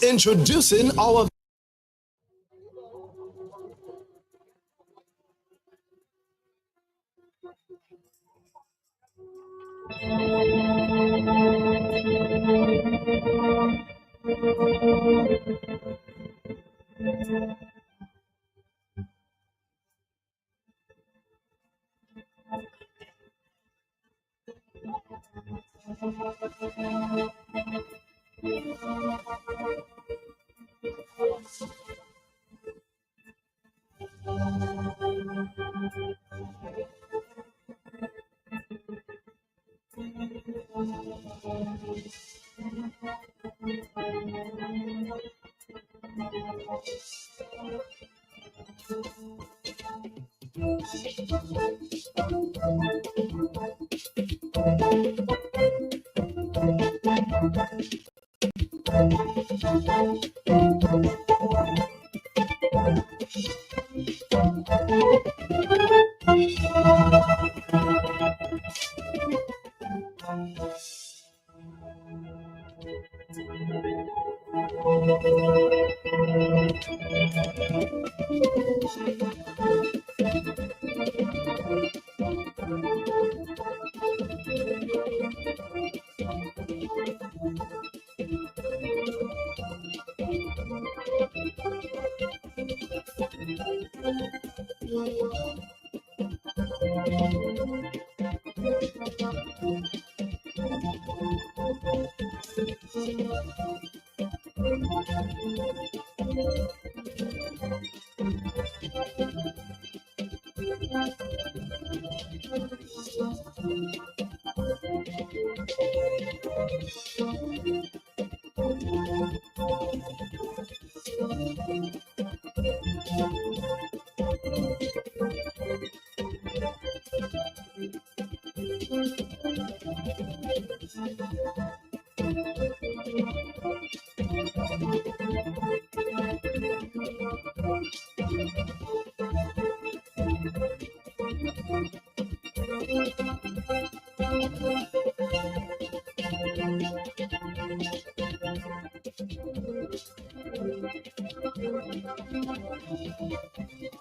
Introducing our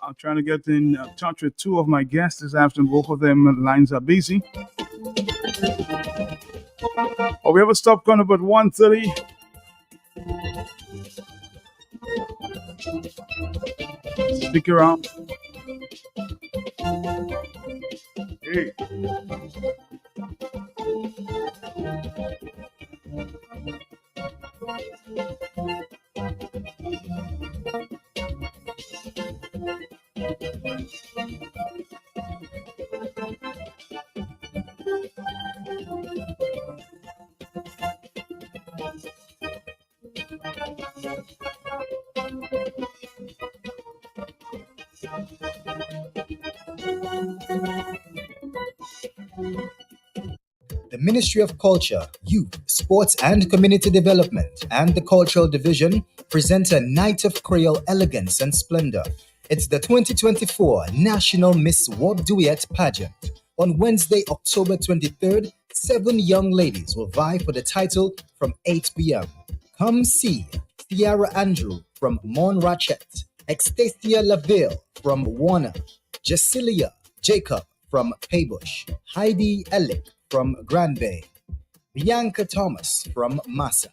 I'm trying to get in touch with two of my guests this afternoon. Both of them lines are busy. Oh, we have a stop going about 1:30. Stick around. Hey. The Ministry of Culture, Youth, Sports and Community Development and the Cultural Division present a Night of Creole Elegance and Splendor. It's the 2024 National Miss World Duet Pageant. On Wednesday, October 23rd, 7 young ladies will vie for the title from 8 p.m. Come see Ciara Andrew from Montrachet, Extasia Laville from Warner, Jasilia Jacob from Paybush, Heidi Ellick from Grand Bay, Bianca Thomas from Massa,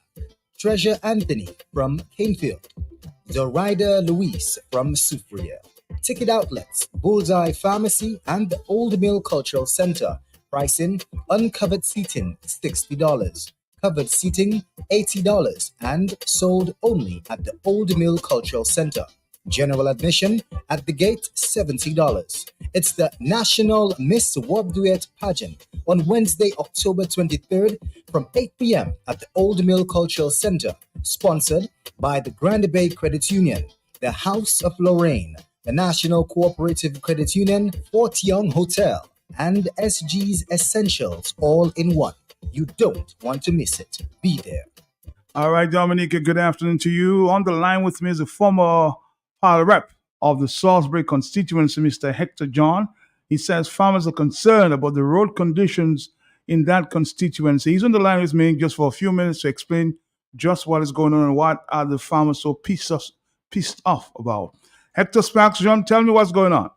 Treasure Anthony from Canefield, Zoraida Luis from Sufria. Ticket outlets, Bullseye Pharmacy and the Old Mill Cultural Center. Pricing, uncovered seating $60, covered seating $80, and sold only at the Old Mill Cultural Center. General admission at the gate $70. It's the National Miss World Duet Pageant on Wednesday, October 23rd from 8 p.m. at the Old Mill Cultural Center, sponsored by the Grand Bay Credit Union, the House of Lorraine, the National Cooperative Credit Union, Fort Young Hotel, and SG's Essentials all in one. You don't want to miss it. Be there. All right, Dominica, good afternoon to you. On the line with me is a former Pile Rep of the Salisbury constituency, Mr. Hector John. He says farmers are concerned about the road conditions in that constituency. He's on the line with me just for a few minutes to explain just what is going on and what are the farmers so pissed off about. Hector John, tell me what's going on.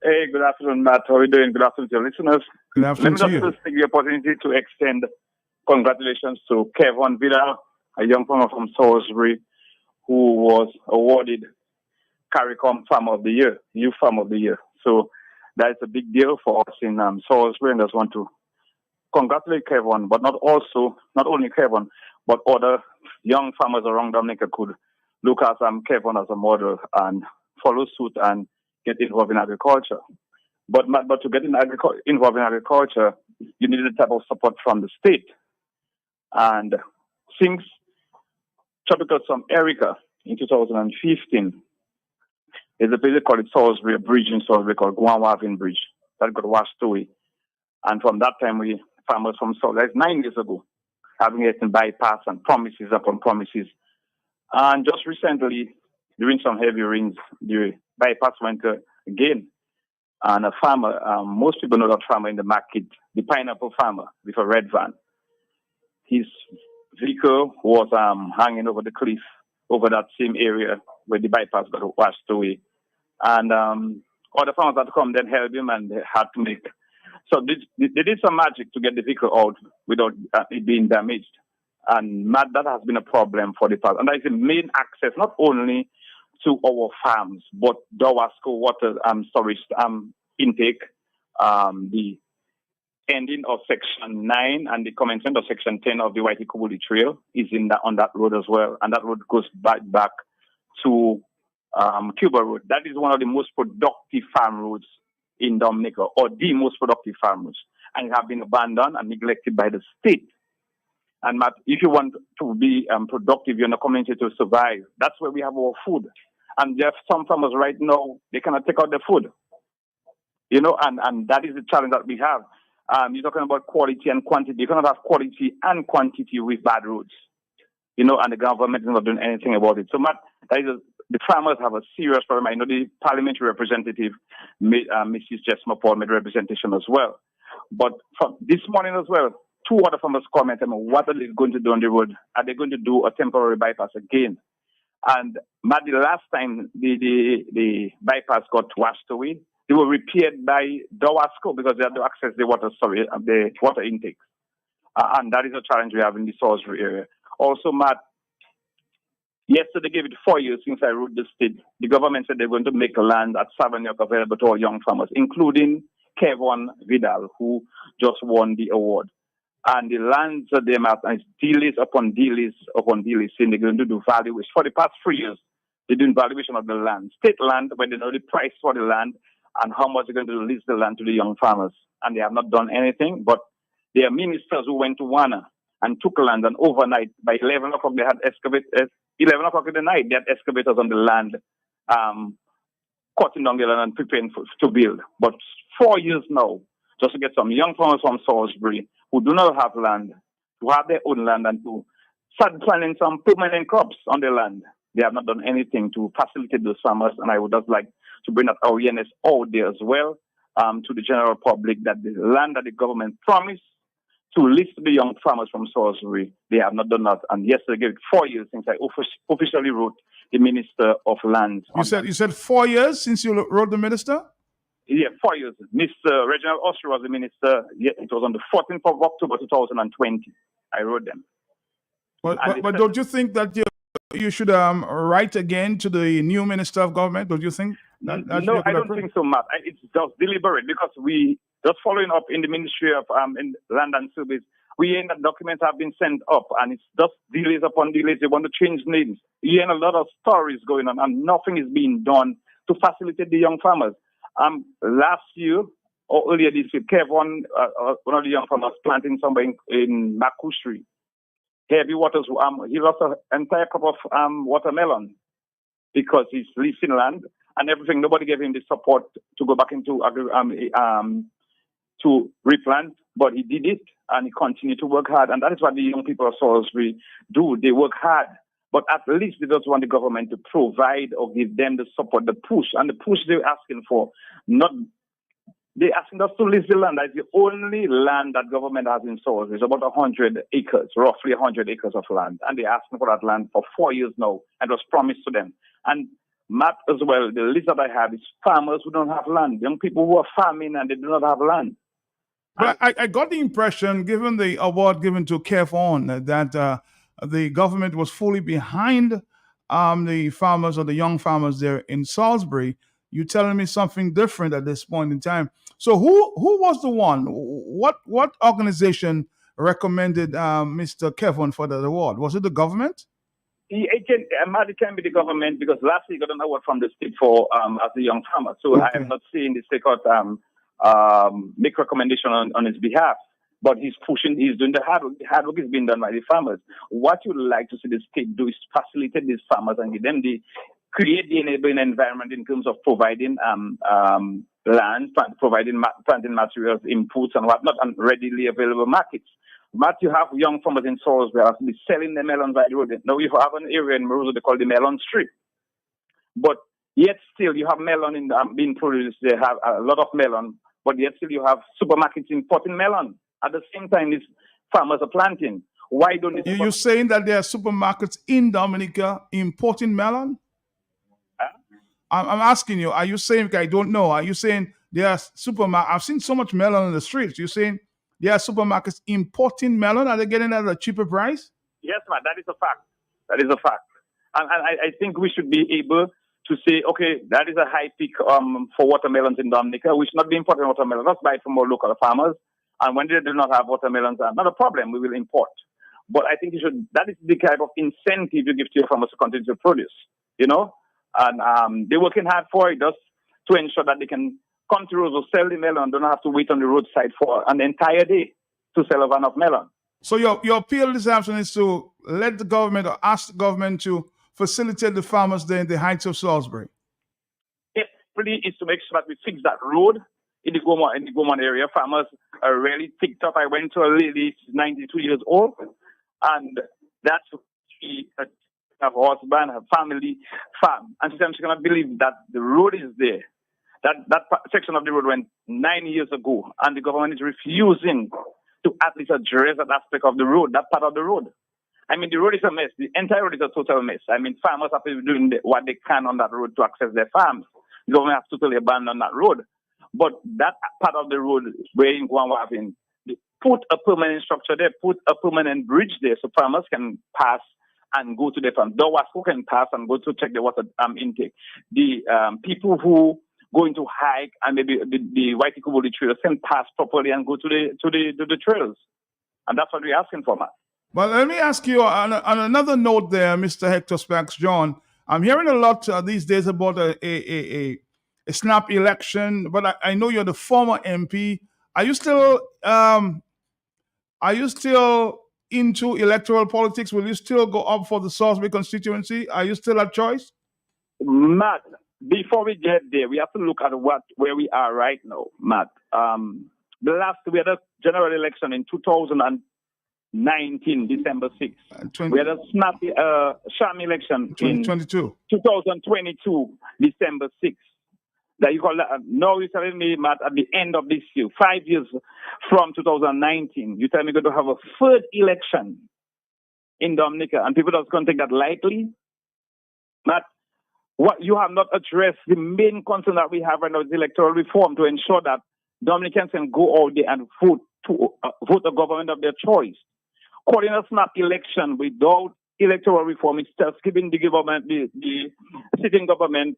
Hey, good afternoon, Matt. How are you doing? Good afternoon to your listeners. Good Let afternoon me to just you. first take the opportunity to extend congratulations to Kevin Vidal, a young farmer from Salisbury, who was awarded CARICOM Farmer of the Year, Youth Farmer of the Year. So that is a big deal for us in Salisbury, and I just want to congratulate Kevin, but not only Kevin, but other young farmers around Dominica could look at Kevin as a model and follow suit and get involved in agriculture. But to get involved in agriculture, you need a type of support from the state. And since Tropical Storm Erica in 2015, there's a place called Salisbury, a bridge in Salisbury called Guanwavin Bridge that got washed away. And from that time, farmers from Salisbury, that's 9 years ago, having getting bypass and promises upon promises. And just recently, during some heavy rains, the bypass went again. And a farmer, most people know that farmer in the market, the pineapple farmer with a red van. His vehicle was hanging over the cliff over that same area where the bypass got washed away. And other farmers had to come then help him, and they had to make. So they did some magic to get the vehicle out without it being damaged. And that has been a problem for the past. And that is the main access, not only to our farms, but Dowasco water storage intake, the ending of Section 9 and the commencement of Section 10 of the Whitey Kubuli Trail is on that road as well. And that road goes back to Cuba Road. That is one of the most productive farm roads in Dominica, or the most productive farm roads. And it have been abandoned and neglected by the state. And Matt, if you want to be productive, you're in a community to survive. That's where we have our food. And there are some farmers right now, they cannot take out their food. And that is the challenge that we have. You're talking about quality and quantity. You cannot have quality and quantity with bad roads. And the government is not doing anything about it. So, Matt, the farmers have a serious problem. I know the parliamentary representative, Mrs. Jesma Paul, made representation as well. But from this morning as well, two other farmers commented on what are they going to do on the road. Are they going to do a temporary bypass again? And Matt, the last time the bypass got washed away, they were repaired by Dowasco because they had to access the water intake. And that is a challenge we have in the Salisbury area. Also, Matt, yesterday gave it 4 years since I wrote the state. The government said they're going to make land at Savagnac available to all young farmers, including Kevin Vidal, who just won the award. And the lands that they have, and delays upon delays upon delays, saying they're going to do valuation. For the past 3 years, they're doing valuation of the land. State land, where they know the price for the land and how much they're going to release the land to the young farmers. And they have not done anything, but there are ministers who went to Wana and took land, and overnight, by 11 o'clock, they had 11 o'clock in the night, they had excavators on the land, cutting down the land and preparing to build. But 4 years now, just to get some young farmers from Salisbury who do not have land, to have their own land and to start planting some permanent crops on their land. They have not done anything to facilitate those farmers, and I would just like to bring that awareness out there as well to the general public that the land that the government promised to list the young farmers from Salisbury, they have not done that. And yesterday, gave it 4 years since I officially wrote the Minister of Lands. You said 4 years since you wrote the minister? Yeah, 4 years. Mr. Reginald Austria was the minister. Yeah, it was on the 14th of October 2020. I wrote them. But don't you think that you should write again to the new Minister of Government? Don't you think? No, I don't think so, Matt. It's just deliberate because we just following up in the Ministry of in Land and Service. We hear that documents have been sent up, and it's just delays upon delays. They want to change names. You hear a lot of stories going on, and nothing is being done to facilitate the young farmers. Last year or earlier this year, Kevin, one of the young farmers, planting somewhere in Makushri. Heavy waters. He lost an entire crop of watermelon because he's leasing land and everything. Nobody gave him the support to go back into to replant, but he did it and he continued to work hard. And that is what the young people of Salisbury do. They work hard, but at least they just want the government to provide or give them the support, the push. And the push they're asking for, not They're asking us to lease the land. That's the only land that government has in source. It's about 100 acres, roughly 100 acres of land. And they're asking for that land for 4 years now. And it was promised to them. And Matt as well, the list that I have is farmers who don't have land. Young people who are farming and they do not have land. But I got the impression, given the award given to KEVON, that the government was fully behind the farmers or the young farmers there in Salisbury. You're telling me something different at this point in time. So who was the one? What organization recommended Mr. KEVON for that award? Was it the government? It can be the government, because last year he got an award from the state for as a young farmer. So okay. I have not seen the state court make recommendation on his behalf. But he's doing the hard work. The hard work is being done by the farmers. What you'd like to see the state do is facilitate these farmers and give them create the enabling environment in terms of providing land, providing planting materials, inputs and whatnot, and readily available markets. But you have young farmers in Salisbury who be selling the melons by the road. Now you have an area in Maruzo they call the melon strip. But yet still you have melon being produced. They have a lot of melon, but yet still you have supermarkets importing melon. At the same time, these farmers are planting. Why don't they? You're saying that there are supermarkets in Dominica importing melon? I'm asking you, are you saying, I don't know, are you saying there are supermarkets? I've seen so much melon on the streets. You're saying there are supermarkets importing melon? Are they getting it at a cheaper price? Yes, man, that is a fact. That is a fact. And I think we should be able to say, okay, that is a high peak for watermelons in Dominica. We should not be importing watermelons. Let's buy it from our local farmers. And when they do not have watermelons, not a problem, we will import. But I think that is the kind of incentive you give to your farmers to continue to produce, you know? And they're working hard for it just to ensure that they can come to roads or sell the melon, don't have to wait on the roadside for an entire day to sell a van of melon. So your appeal this afternoon is to let the government or ask the government to facilitate the farmers there in the heights of Salisbury? Yes, really is to make sure that we fix that road in the Gomon area. Farmers are really ticked up. I went to a lady, she's 92 years old, and that's her husband, her family farm. And she said she cannot believe that the road is there. That section of the road went 9 years ago, and the government is refusing to at least address that aspect of the road, that part of the road. I mean, the road is a mess. The entire road is a total mess. I mean, farmers have to be doing what they can on that road to access their farms. The government has totally abandoned that road. But that part of the road where in Guanwavin, they put a permanent structure there, put a permanent bridge there so farmers can pass and go to their farm. Dowasco can pass and go to check the water intake. The people who going to hike and maybe the White Ikubuli trails can pass properly and go to the trails. And that's what we're asking for, man. Well, let me ask you on another note there, Mr. Hector John. I'm hearing a lot these days about a snap election, but I know you're the former MP. Are you still into electoral politics? Will you still go up for the Salisbury constituency? Are you still at choice? Matt, before we get there, we have to look at where we are right now, Matt. We had a general election in 2019, December 6th. We had a sham election in 2022, December 6th. That you call that, now you're telling me, Matt, at the end of this year, 5 years from 2019, you tell me we're going to have a third election in Dominica, and people are going to take that lightly. Matt, what you have not addressed the main concern that we have right now is electoral reform to ensure that Dominicans can go out there and vote a government of their choice. Calling a snap election without electoral reform is just giving the government, the sitting government,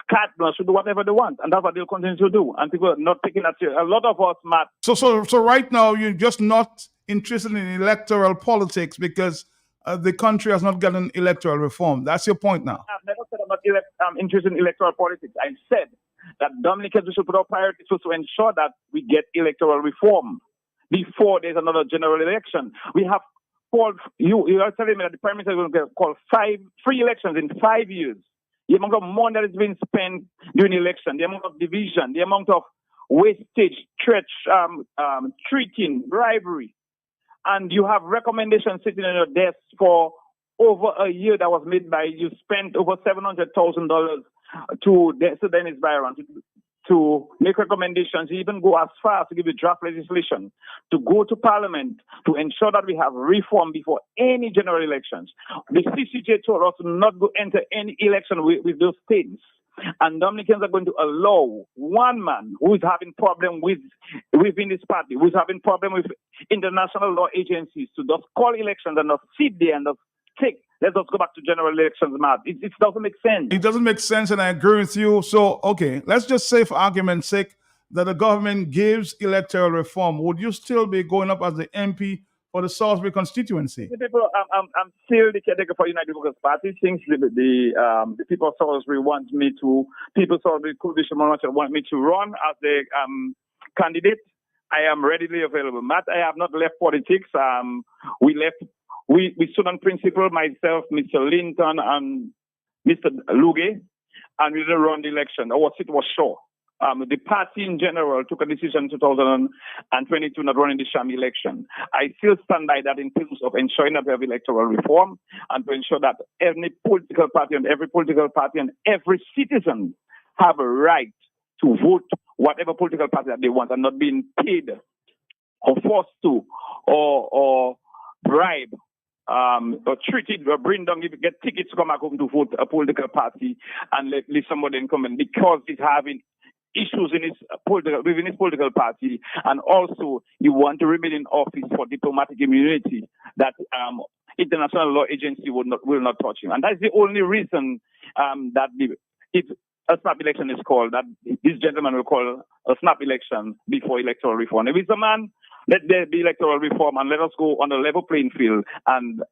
carte blanche to do whatever they want, and that's what they'll continue to do. And people are not taking that serious. A lot of us, Matt. So right now you're just not interested in electoral politics because the country has not gotten electoral reform. That's your point now. I've never said I'm interested in electoral politics. I said that Dominicans should put our priorities to ensure that we get electoral reform before there's another general election. We have called you are telling me that the Prime Minister is going to call free elections in 5 years. The amount of money that is being spent during the election, the amount of division, the amount of wastage, treating, bribery. And you have recommendations sitting on your desk for over a year that was made by you spent over $700,000 to Dennis Byron to make recommendations, even go as far as to give a draft legislation, to go to Parliament to ensure that we have reform before any general elections. The CCJ told us to not go enter any election with those things. And Dominicans are going to allow one man who is having problem within this party, who is having problem with international law agencies, to just call elections and not sit there and just let's just go back to general elections, Matt. It doesn't make sense. It doesn't make sense, and I agree with you. So, okay, let's just say, for argument's sake, that the government gives electoral reform. Would you still be going up as the MP for the Salisbury constituency? The people, I'm still the caretaker for United Workers Party. Since the people of Salisbury want me to, people of Salisbury Coalition want me to run as the candidate, I am readily available. Matt, I have not left politics. We stood on principle, myself, Mr. Linton, and Mr. Luge, and we didn't run the election. Our seat was sure. The party in general took a decision in 2022 not running the sham election. I still stand by that in terms of ensuring that we have electoral reform and to ensure that every political party and every citizen have a right to vote whatever political party that they want and not being paid or forced to or bribe or treated or bring down, get tickets to come back home to vote a political party and leave somebody incumbent because he's having issues within his political party, and also you want to remain in office for diplomatic immunity that international law agency will not touch him. And that's the only reason that if a snap election is called, that this gentleman will call a snap election before electoral reform. If it's a man, let there be electoral reform and let us go on a level playing field and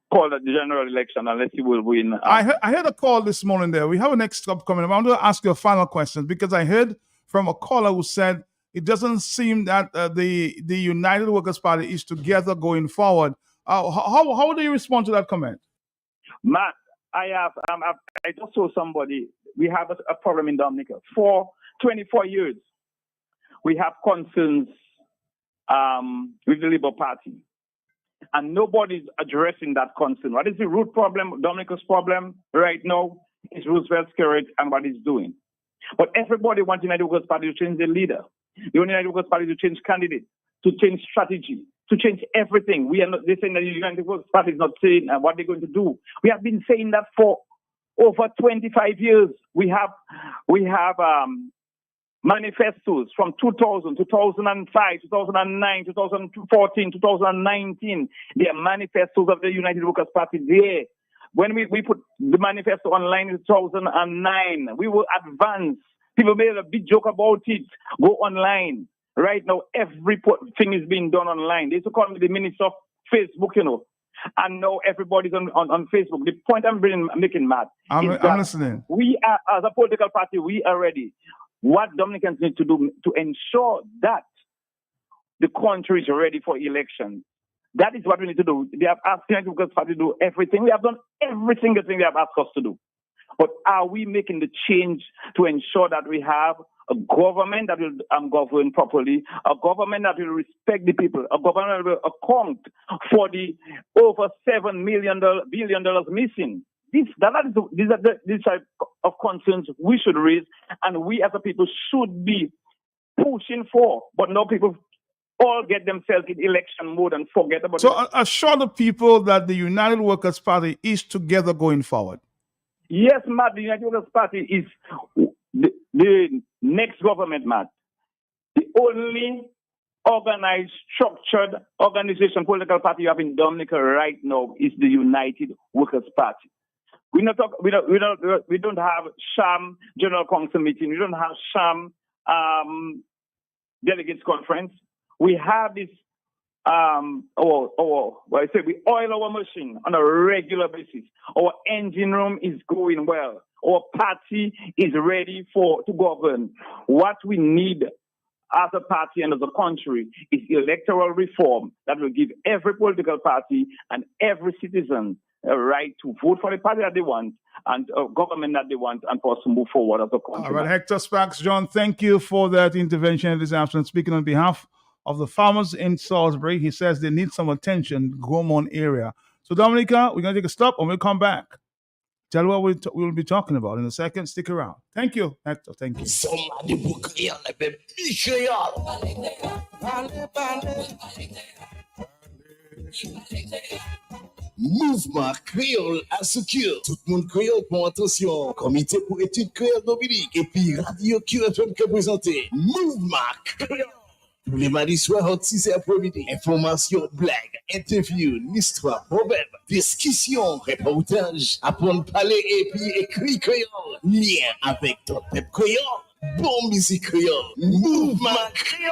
call the general election unless he will win. I heard a call this morning there. We have a next stop coming up. I'm going to ask you a final question because I heard from a caller who said it doesn't seem that the United Workers' Party is together going forward. How do you respond to that comment? Matt, I just saw somebody. We have a problem in Dominica. For 24 years, we have concerns with the Labour Party. And nobody's addressing that concern. What is the root problem, Dominica's problem right now? Is Roosevelt's courage and what he's doing. But everybody wants the United Workers' Party to change their leader. The United Workers' Party to change candidates, to change strategy, to change everything. They're saying that the United Workers' Party is not saying what they're going to do. We have been saying that for over 25 years. We have manifestos from 2000, 2005, 2009, 2014, 2019. They are manifestos of the United Workers' Party there. When we put the manifesto online in 2009, we will advance. People made a big joke about it. Go online. Right now, everything is being done online. They used to call me the minister of Facebook, and now everybody's on Facebook. The point I'm making, Matt, I'm listening. We are, as a political party, we are ready. What Dominicans need to do to ensure that the country is ready for elections. That is what we need to do. They have asked the United Workers' Party to do everything. We have done every single thing they have asked us to do. But are we making the change to ensure that we have a government that will govern properly, a government that will respect the people, a government that will account for the over $7 billion missing? These are the type of concerns we should raise, and we as a people should be pushing for. But now people all get themselves in election mode and forget about it. So assure the people that the United Workers' Party is together going forward. Yes, Matt, the United Workers' Party is the next government, Matt. The only organized, structured organization, political party you have in Dominica right now is the United Workers' Party. We don't have sham general council meeting. We don't have sham delegates conference. We have this. We oil our machine on a regular basis. Our engine room is going well. Our party is ready to govern. What we need as a party and as a country is electoral reform that will give every political party and every citizen a right to vote for the party that they want and a government that they want, and for us to move forward as a country. All right, Hector John, thank you for that intervention this afternoon. Speaking on behalf of the farmers in Salisbury, he says they need some attention, Gomon area. So, Dominica, we're going to take a stop and we'll come back. tell what we'll be talking about in a second. Stick around. Thank you, Hector. Thank you. Somebody book Creole, baby, Creole. Mouvement créole à secure. Tout le monde créole pour attention. Comité pour études créole Dominique. Et puis Radio QFM qui est présenté. Mouvement créole. Tous les mardis soirs, au 6 après-midi. Information, blague, interview, l'histoire, problème, discussion, reportage, apprendre à parler et puis écrit créole. Lien avec ton peuple créole. Bon musique créole. Mouvement créole.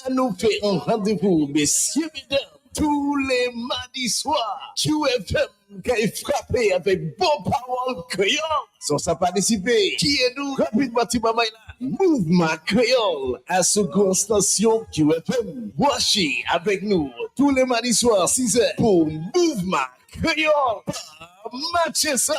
À nous faire un rendez-vous, messieurs, mesdames. Tous les mardis soirs, QFM qui est frappé avec bon parole créole. Sans ça participer, qui est nous? Rapidement, Mouvement créole à ce grand station QFM. Voici avec nous tous les mardis soirs, 6h pour Mouvement créole. Matchez ça.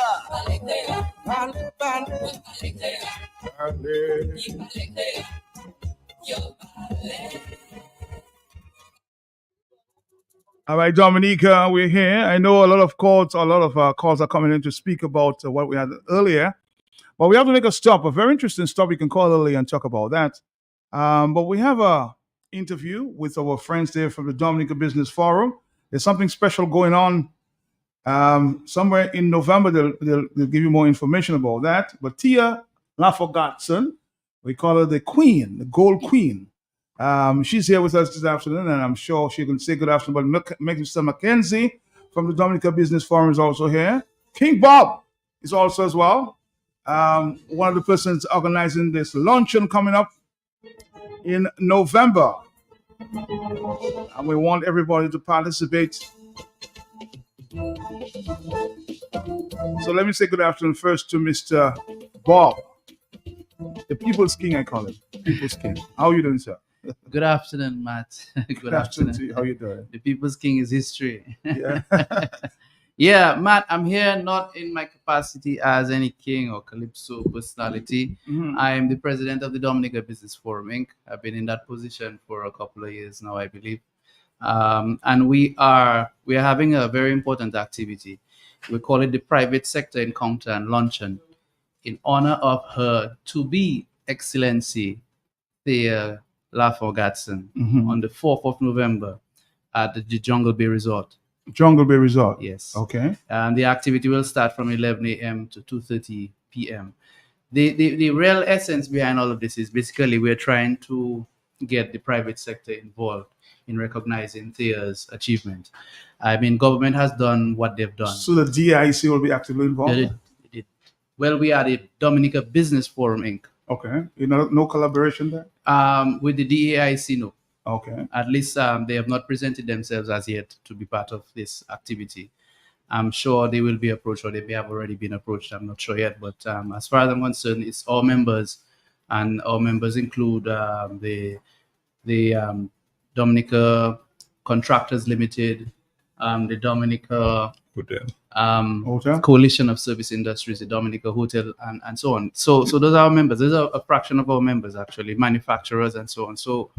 All right, Dominica, we're here. I know a lot of calls are coming in to speak about what we had earlier, but we have to make a stop, a very interesting stop. We can call earlier and talk about that. But we have a interview with our friends there from the Dominica Business Forum. There's something special going on somewhere in November. They'll give you more information about that. But Thea LaFond, we call her the Queen, the Gold Queen. She's here with us this afternoon, and I'm sure she can say good afternoon. But Mr. Mackenzie from the Dominica Business Forum is also here. King Bob is also as well. One of the persons organizing this luncheon coming up in November. And we want everybody to participate. So let me say good afternoon first to Mr. Bob, the People's King, I call him. People's King. How are you doing, sir? Good afternoon, Matt. Good afternoon to you. How are you doing? The People's King is history. Yeah. Yeah, Matt, I'm here not in my capacity as any king or calypso personality. Mhm. I am the president of the Dominica Business Forum, Inc. I've been in that position for a couple of years now, I believe. And we are having a very important activity. We call it the Private Sector Encounter and Luncheon in honor of her to-be Excellency, Thea LaFond on the 4th of November at the Jungle Bay Resort. Jungle Bay Resort. Yes. Okay. And the activity will start from 11 a.m. to 2:30 p.m. The real essence behind all of this is basically we're trying to get the private sector involved in recognizing Thea's achievement. I mean, government has done what they've done. So the DIC will be actively involved? Well, we are the Dominica Business Forum, Inc. Okay. No collaboration there? With the DAIC, no. Okay. At least they have not presented themselves as yet to be part of this activity. I'm sure they will be approached, or they may have already been approached. I'm not sure yet. But as far as I'm concerned, it's all members, and our members include the Dominica Contractors Limited, the Dominica Hotel? Coalition of Service Industries, the Dominica Hotel, and so on. So those are our members. Those are a fraction of our members, actually, manufacturers and so on. So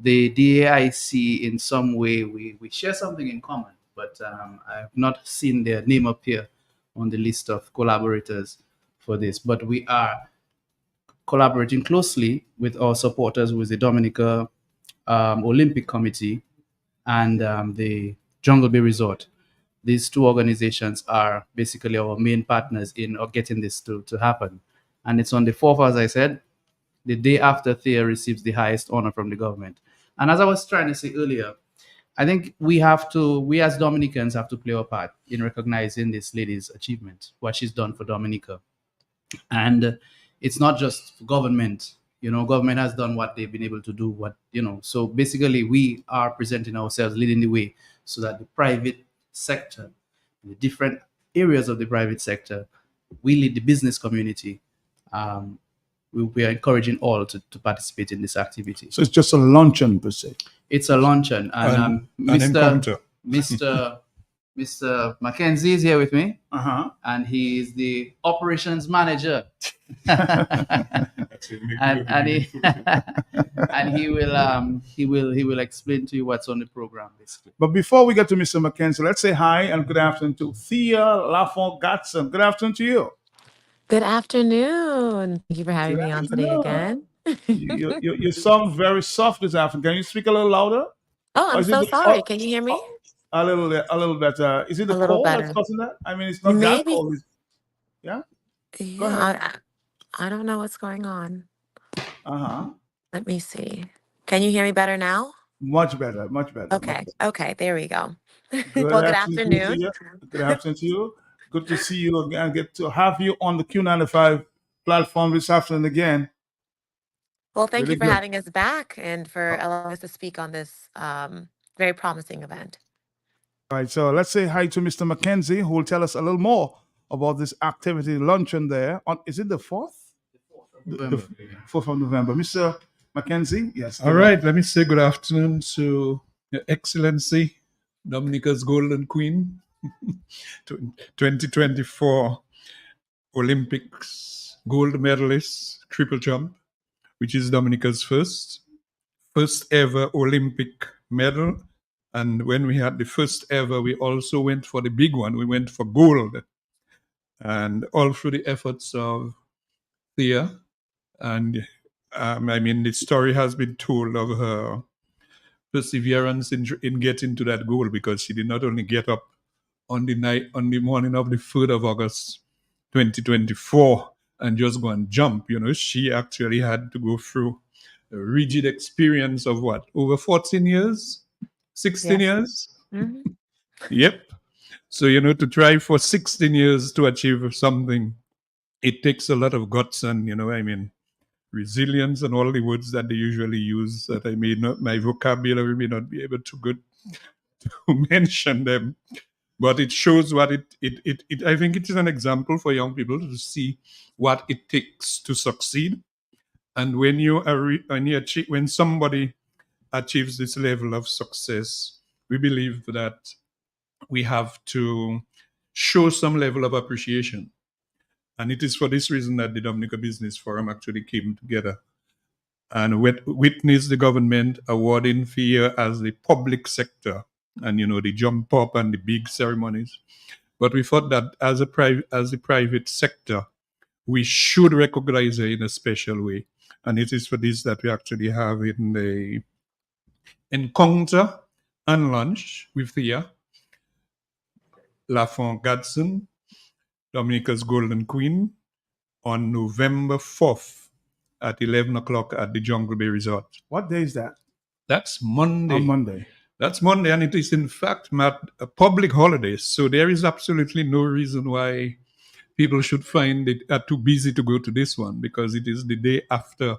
the DAIC, in some way, we share something in common, but I have not seen their name appear on the list of collaborators for this. But we are collaborating closely with our supporters, with the Dominica Olympic Committee and the Jungle Bay Resort. These two organizations are basically our main partners in getting this to happen. And it's on the 4th, as I said, the day after Thea receives the highest honor from the government. And as I was trying to say earlier, I think we as Dominicans have to play our part in recognizing this lady's achievement, what she's done for Dominica. And it's not just government. Government has done what they've been able to do, so basically we are presenting ourselves, leading the way, so that the private sector, the different areas of the private sector, we lead the business community. We are encouraging all to participate in this activity. So it's just a luncheon per se. It's a luncheon, and encounter. Mr. Mackenzie is here with me, Uh-huh. and he is the operations manager and he will explain to you what's on the program basically. But before we get to Mr. McKenzie, let's say hi and good afternoon to Thea LaFond. Good afternoon to you. Good afternoon. Thank you for having Good me on today afternoon. again. You sound very soft this afternoon. Can you speak a little louder? Oh, Or I'm is it so the sorry. Can you hear me? a little better? Is it the A little cold that's better. causing that? I mean, it's not that Maybe. cold. Yeah. Go Yeah, ahead. I don't know what's going on. Uh-huh. Let me see. Can you hear me better now? Much better. Much better. Much Okay. Okay. There we go. Good Well, good afternoon to you, afternoon. Tia. Good afternoon to you. Good to see you again. Get to have you on the Q95 platform this afternoon again. Well, thank Really you for good. having us back and for allowing us to speak on this very promising event. All right. So let's say hi to Mr. McKenzie, who will tell us a little more about this activity luncheon there. Is it the 4th? The 4th of November. Mr. McKenzie, yes. All right, let me say good afternoon to Your Excellency, Dominica's Golden Queen, 2024 Olympics gold medalist, triple jump, which is Dominica's first ever Olympic medal. And when we had the first ever, we also went for the big one. We went for gold. And all through the efforts of Thea, and I mean, the story has been told of her perseverance in getting to that goal, because she did not only get up on the morning of the 3rd of August 2024 and just go and jump. She actually had to go through a rigid experience of what, over 14 years, 16 Yes. years. Mhm. Yep. So to try for 16 years to achieve something, it takes a lot of guts and resilience and all the words that they usually use that my vocabulary may not be able to mention them, but it shows what it I think it is an example for young people to see what it takes to succeed. And when somebody achieves this level of success, we believe that we have to show some level of appreciation. And it is for this reason that the Dominica Business Forum actually came together and witnessed the government awarding FIA as the public sector, and the jump up and the big ceremonies. But we thought that as the private sector, we should recognize her in a special way. And it is for this that we actually have in the encounter and lunch with Thea LaFond Gadsden, Dominica's Golden Queen, on November 4th at 11 o'clock at the Jungle Bay Resort. What day is that? That's Monday. On Monday. That's Monday, and it is in fact a public holiday. So there is absolutely no reason why people should find it too busy to go to this one, because it is the day after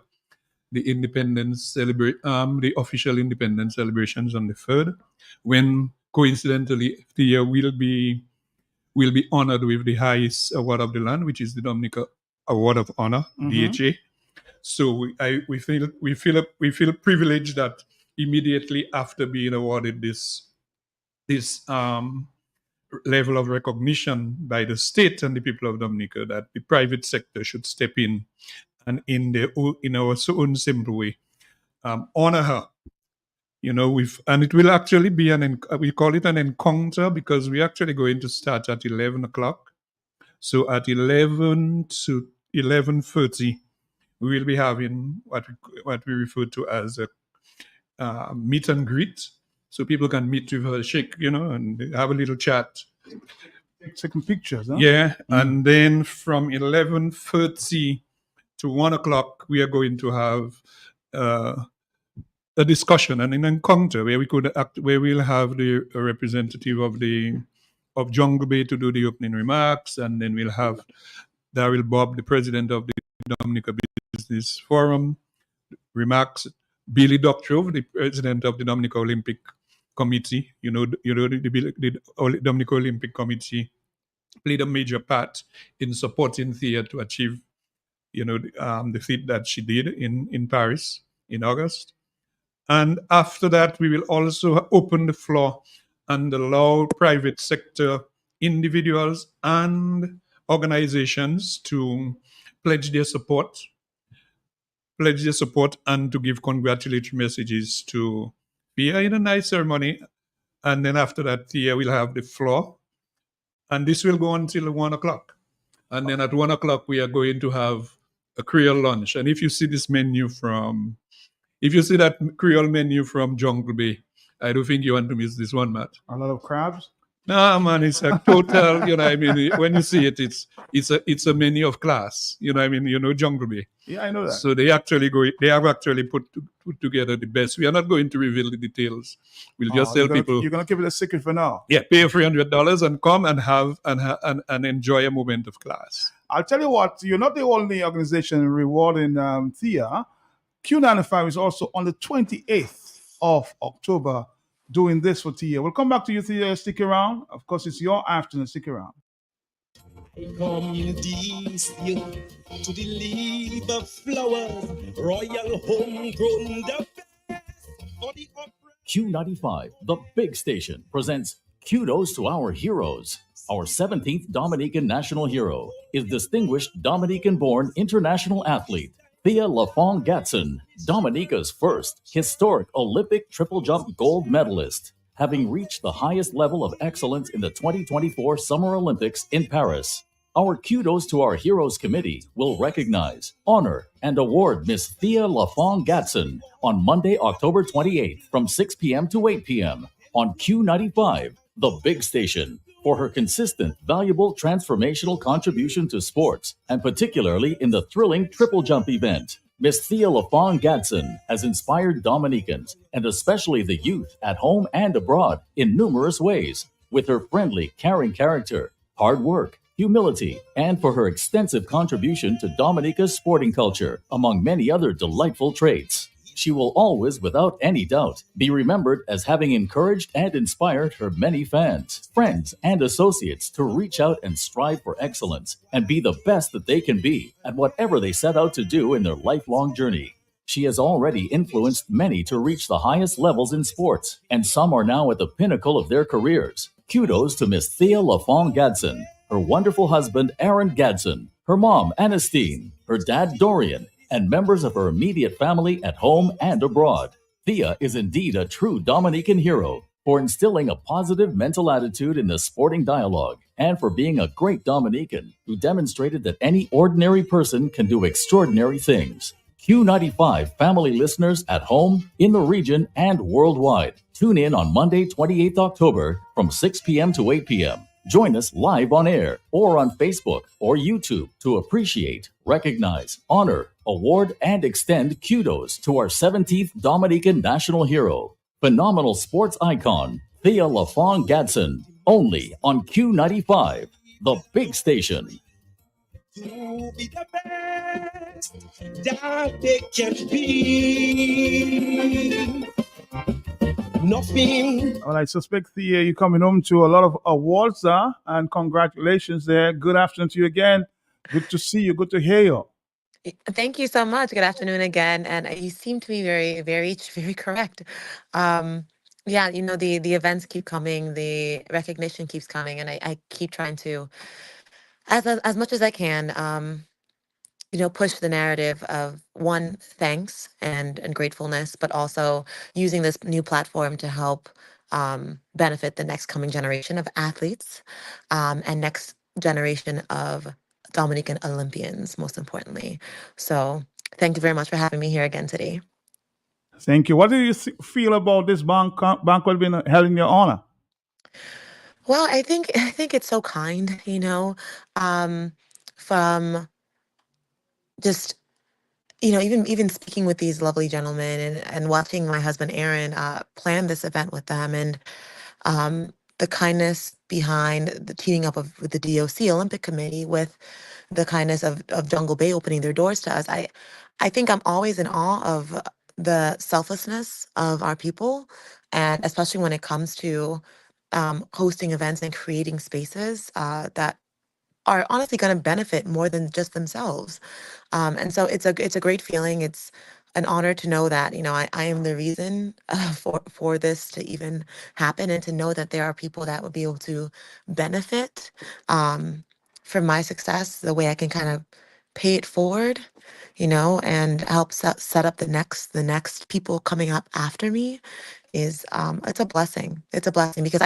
the the official independence celebrations on the 3rd, when coincidentally Thea will be honored with the highest award of the land, which is the Dominica Award of Honor, DHA. So we feel privileged that immediately after being awarded this level of recognition by the state and the people of Dominica, that the private sector should step in and in our own simple way honor her. And it will actually be we call it an encounter, because we're actually going to start at 11 o'clock. So at 11 to 11:30, we will be having what we refer to as a meet and greet. So people can meet with her, shake, and have a little chat. Taking pictures, huh? Yeah. And then from 11:30 to 1 o'clock, we are going to have a discussion and an encounter where we'll have the representative of Jungle Bay to do the opening remarks, and then we'll have Daryl Bob, the president of the Dominica Business Forum, remarks. Billy Doctrove, the president of the Dominica Olympic Committee, the Dominica Olympic Committee played a major part in supporting Thea to achieve, the feat that she did in Paris in August. And after that, we will also open the floor and allow private sector individuals and organizations to pledge their support, and to give congratulatory messages to Thea in a nice ceremony. And then after that, Thea will have the floor. And this will go until 1 o'clock. And then at 1 o'clock, we are going to have a Creole lunch. And if you see this menu if you see that Creole menu from Jungle Bay, I don't think you want to miss this one, Matt. A lot of crabs. No, man, it's a total, when you see it, it's a menu of class, Jungle Bay. Yeah, I know that. So they have actually put together the best. We are not going to reveal the details. We'll just tell people. You're going to keep it a secret for now. Yeah, pay $300 and come and have and enjoy a moment of class. I'll tell you what, you're not the only organization rewarding Thea. Q95 is also on the 28th of October doing this for Thea. We'll come back to you, Thea. Stick around. Of course, it's your afternoon. Stick around. Come this year to deliver flowers, royal homegrown, the best for the Q95, the big station, presents Kudos to Our Heroes. Our 17th Dominican national hero is distinguished Dominican-born international athlete Thea LaFond Gatson, Dominica's first historic Olympic triple jump gold medalist, having reached the highest level of excellence in the 2024 Summer Olympics in Paris. Our Kudos to Our Heroes Committee will recognize, honor, and award Miss Thea LaFond Gatson on Monday, October 28th from 6 p.m. to 8 p.m. on Q95, the big station, for her consistent, valuable, transformational contribution to sports, and particularly in the thrilling triple jump event. Miss Thea LaFond Gatson has inspired Dominicans, and especially the youth at home and abroad, in numerous ways, with her friendly, caring character, hard work, humility, and for her extensive contribution to Dominica's sporting culture, among many other delightful traits. She will always, without any doubt, be remembered as having encouraged and inspired her many fans, friends, and associates to reach out and strive for excellence and be the best that they can be at whatever they set out to do in their lifelong journey. She has already influenced many to reach the highest levels in sports, and some are now at the pinnacle of their careers. Kudos to Miss Thea LaFond Gatson, her wonderful husband Aaron Gadson, her mom Anastine, her dad Dorian, and members of her immediate family at home and abroad. Thea is indeed a true Dominican hero for instilling a positive mental attitude in the sporting dialogue, and for being a great Dominican who demonstrated that any ordinary person can do extraordinary things. Q95 family listeners at home, in the region, and worldwide, tune in on Monday, 28th October from 6 p.m. to 8 p.m. Join us live on air or on Facebook or YouTube to appreciate, recognize, honor, award, and extend kudos to our 17th Dominican national hero, phenomenal sports icon, Thea LaFond Gatson, only on Q95, the big station. To be the best that they can be. Nothing. Well, I suspect, Thea, you're coming home to a lot of awards, and congratulations there. Good afternoon to you again. Good to see you. Good to hear you. Thank you so much. Good afternoon again. And you seem to be very, very, very correct. Yeah, the events keep coming, the recognition keeps coming, and I keep trying to, as much as I can, push the narrative of one, thanks and gratefulness, but also using this new platform to help benefit the next coming generation of athletes, and next generation of Dominican Olympians, most importantly. So thank you very much for having me here again today. Thank you. What do you feel about this banquet being held in your honor? Well, I think it's so kind, from just even speaking with these lovely gentlemen and watching my husband Aaron plan this event with them, and the kindness behind the teaming up with the DOC Olympic Committee, with the kindness of Jungle Bay opening their doors to us. I think I'm always in awe of the selflessness of our people, and especially when it comes to hosting events and creating spaces that are honestly going to benefit more than just themselves. And so it's a great feeling. It's an honor to know that, I am the reason for this to even happen, and to know that there are people that will be able to benefit from my success, the way I can kind of pay it forward, and help set up the next people coming up after me is it's a blessing. It's a blessing because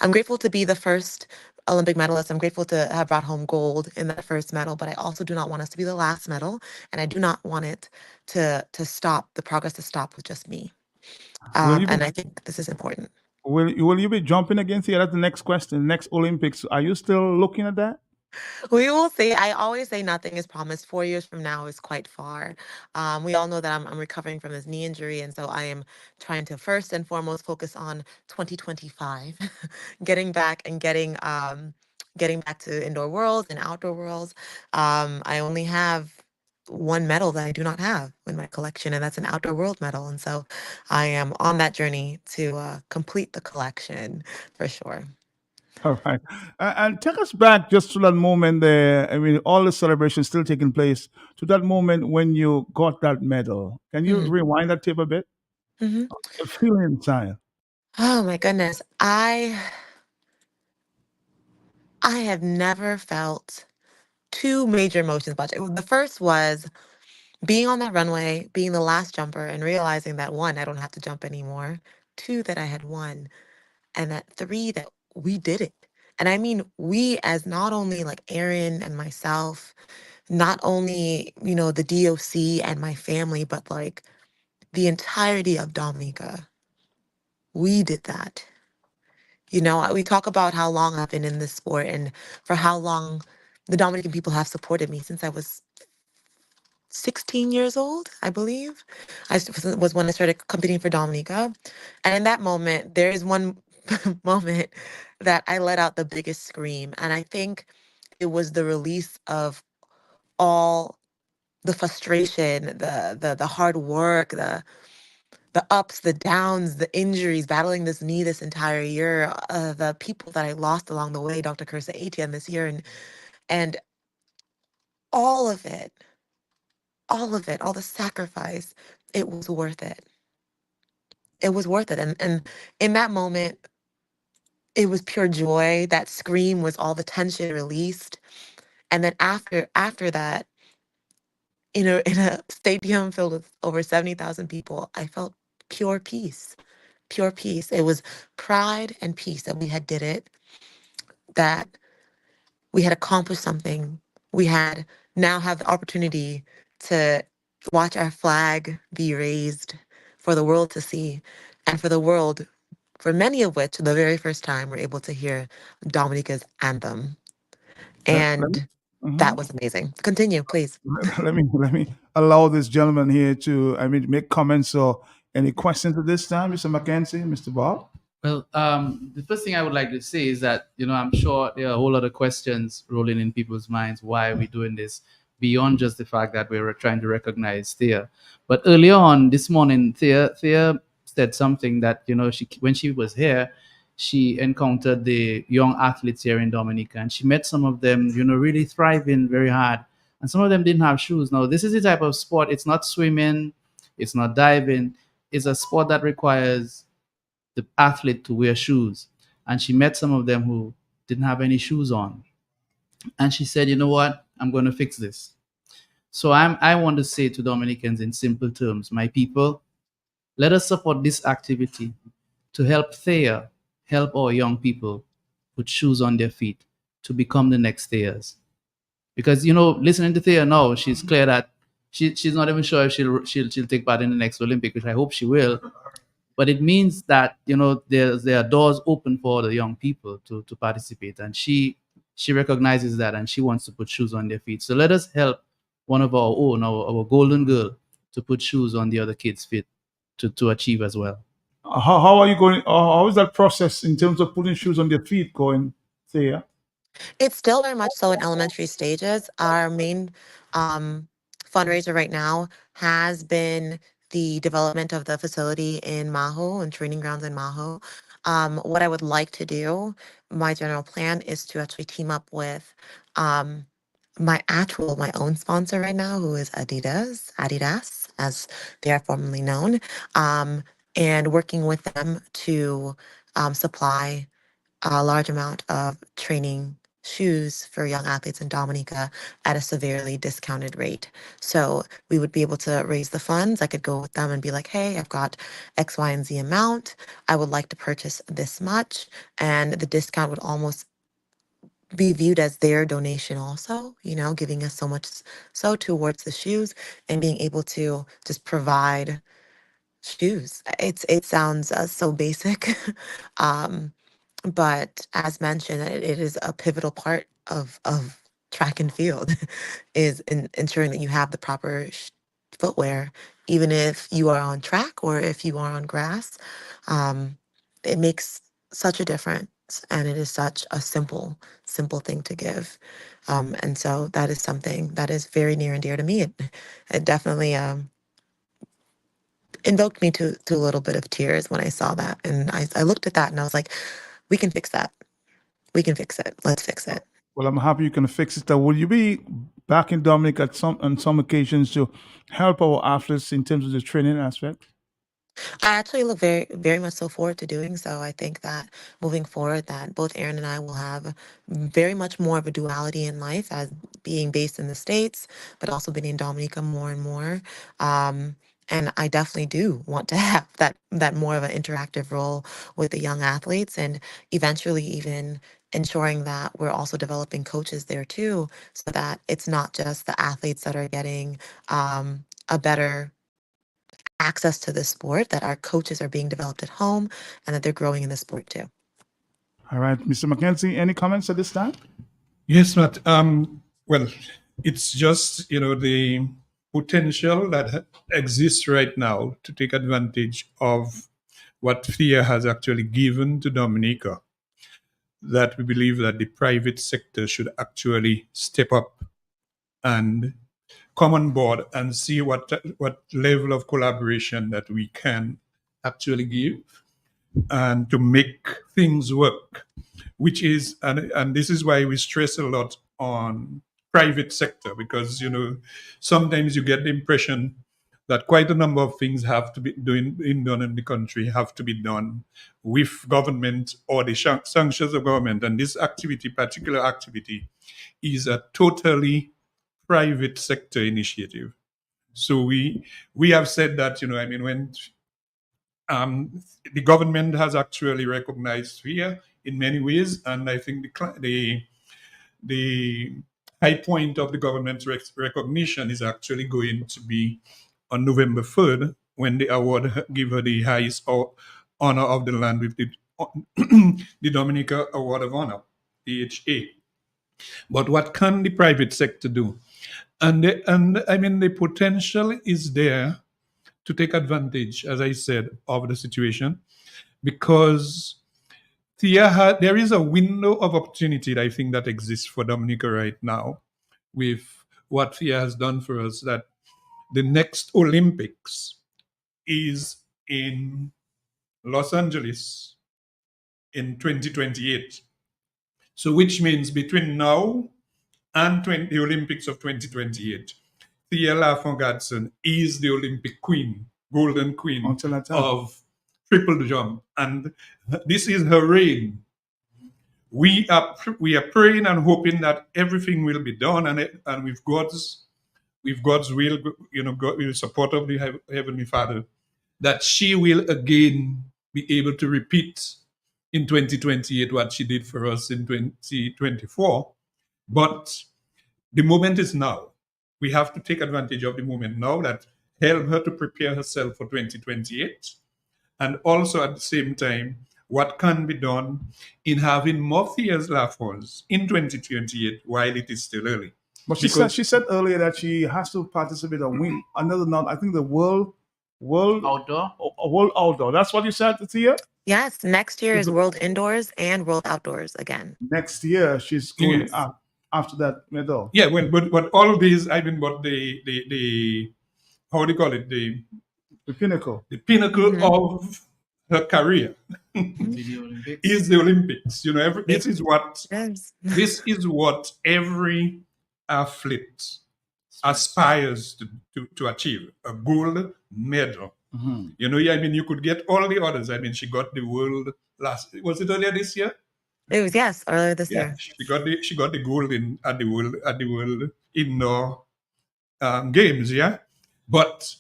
I'm grateful to be the first Olympic medalist. I'm grateful to have brought home gold in that first medal, but I also do not want us to be the last medal, and I do not want it to stop the progress to stop with just me. Will you be And I think this is important. will you be jumping against here? That's the next question. Next Olympics. Are you still looking at that? We will see. I always say nothing is promised. 4 years from now is quite far. We all know that I'm recovering from this knee injury, and so I am trying to first and foremost focus on 2025, getting back and getting back to indoor worlds and outdoor worlds. I only have one medal that I do not have in my collection, and that's an outdoor world medal. And so I am on that journey to complete the collection for sure. All right. And take us back just to that moment there. I mean, all the celebrations still taking place to that moment when you got that medal. Can you Mm. rewind that tape a bit? hmm The feeling inside. Oh my goodness. I have never felt two major emotions about it. The first was being on that runway, being the last jumper, and realizing that one, I don't have to jump anymore. Two, that I had won. And that three, that we did it. And I mean, we as not only like Aaron and myself, not only, the DOC and my family, but like the entirety of Dominica. We did that. We talk about how long I've been in this sport and for how long the Dominican people have supported me since I was 16 years old, I believe. Was when I started competing for Dominica. And in that moment, there is one moment that I let out the biggest scream. And I think it was the release of all the frustration, the hard work, the ups, the downs, the injuries, battling this knee this entire year, the people that I lost along the way, Dr. Cursa Etienne this year, and all of it, all the sacrifice, it was worth it. It was worth it. And in that moment, it was pure joy. That scream was all the tension released. And then after that, in a stadium filled with over 70,000 people, I felt pure peace. Pure peace. It was pride and peace that we had did it, that we had accomplished something. We had now have the opportunity to watch our flag be raised for the world to see, and for the world, for many of which, the very first time, we're able to hear Dominica's anthem. Let me, And that mhm. was amazing. Continue, please. Let me allow this gentleman here to, I mean, make comments or any questions at this time, Mr. McKenzie, Mr. Bob. Well, the first thing I would like to say is that, I'm sure there are a whole lot of questions rolling in people's minds. Why are we doing this beyond just the fact that we were trying to recognize Thea? But earlier on this morning, Thea said something that, when she was here, she encountered the young athletes here in Dominica, and she met some of them, really thriving very hard. And some of them didn't have shoes. Now, this is the type of sport. It's not swimming. It's not diving. It's a sport that requires the athlete to wear shoes. And she met some of them who didn't have any shoes on. And she said, you know what? I'm going to fix this. So I want to say to Dominicans in simple terms, my people, let us support this activity to help Thea, help our young people put shoes on their feet to become the next Theas. Because, listening to Thea now, she's clear that she's not even sure if she'll take part in the next Olympic, which I hope she will. But it means that there are doors open for the young people to participate, and she recognizes that, and she wants to put shoes on their feet. So let us help one of our own, our golden girl, to put shoes on the other kids' feet to achieve as well. How are you going? How is that process in terms of putting shoes on their feet going, Thea? It's still very much so in elementary stages. Our main um, fundraiser right now has been the development of the facility in Maho and training grounds in Maho. What I would like to do, my general plan is to actually team up with um, my own sponsor right now, who is Adidas, as they are formerly known, um, and working with them to supply a large amount of training shoes for young athletes in Dominica at a severely discounted rate. So we would be able to raise the funds. I could go with them and be like, hey, I've got X, Y, and Z amount. I would like to purchase this much. And the discount would almost be viewed as their donation also, giving us so much so towards the shoes and being able to just provide shoes. It sounds so basic. um, but as mentioned, it is a pivotal part of track and field is ensuring that you have the proper footwear, even if you are on track or if you are on grass. Um, it makes such a difference, and it is such a simple thing to give. And so that is something that is very near and dear to me. It definitely invoked me to a little bit of tears when I saw that. And I looked at that and I was like, we can fix that. We can fix it. Let's fix it. Well, I'm happy you can fix it. Will you be back in Dominic on some occasions to help our athletes in terms of the training aspect? I actually look very, very much so forward to doing so. I think that moving forward, that both Aaron and I will have very much more of a duality in life as being based in the States, but also being in Dominica more and more. And I definitely do want to have that more of an interactive role with the young athletes, and eventually even ensuring that we're also developing coaches there too, so that it's not just the athletes that are getting a better access to the sport, that our coaches are being developed at home and that they're growing in the sport too. All right, Mr. McKenzie, any comments at this time? Yes, Matt. Well, it's just, the potential that exists right now to take advantage of what Thea has actually given to Dominica, that we believe that the private sector should actually step up and come on board and see what level of collaboration that we can actually give and to make things work, which is, and this is why we stress a lot on private sector, because, sometimes you get the impression that quite a number of things have to be done in the country, have to be done with government or the sanctions of government. And this particular activity, is a totally private sector initiative. So we have said that, when the government has actually recognized FIA in many ways, and I think the high point of the government's recognition is actually going to be on November 3rd, when the award give her the highest honor of the land with the Dominica Award of Honor, DHA. But what can the private sector do? And the potential is there to take advantage, as I said, of the situation, because there is a window of opportunity that I think that exists for Dominica right now with what Thea has done for us, that the next Olympics is in Los Angeles in 2028. So which means between now and the Olympics of 2028, Thea LaFond is the Olympic queen, golden queen of triple jump. And this is her reign. We are praying and hoping that everything will be done, and with God's will, God, with the support of the Heavenly Father, that she will again be able to repeat in 2028 what she did for us in 2024. But the moment is now. We have to take advantage of the moment now, that help her to prepare herself for 2028. And also at the same time, what can be done in having more Thea LaFonds in 2028 while it is still early. But she said earlier that she has to participate or win another, I think the world outdoor. That's what you said, Thea? Yes, next year is World Indoors and World Outdoors again. Next year she's going after that medal. Yeah, well, but all these, but the how do you call it, the pinnacle, of her career is the Olympics. This is what every athlete aspires to achieve, a gold medal. You could get all the others. She got the world was it earlier this year? It was, yes, earlier this Yeah, year. she got the gold at the world indoor games. Yeah, but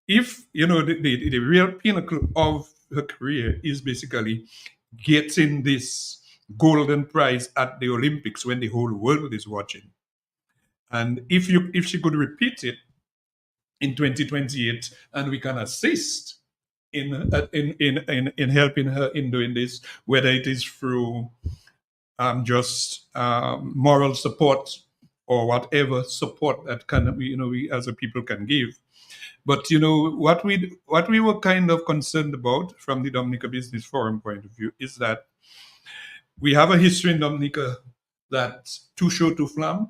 if the real pinnacle of her career is basically getting this golden prize at the Olympics when the whole world is watching, and if she could repeat it in 2028, and we can assist in helping her in doing this, whether it is through just moral support or whatever support that we as a people can give. But what we were kind of concerned about from the Dominica Business Forum point of view is that we have a history in Dominica that tout chaud, tout flamme.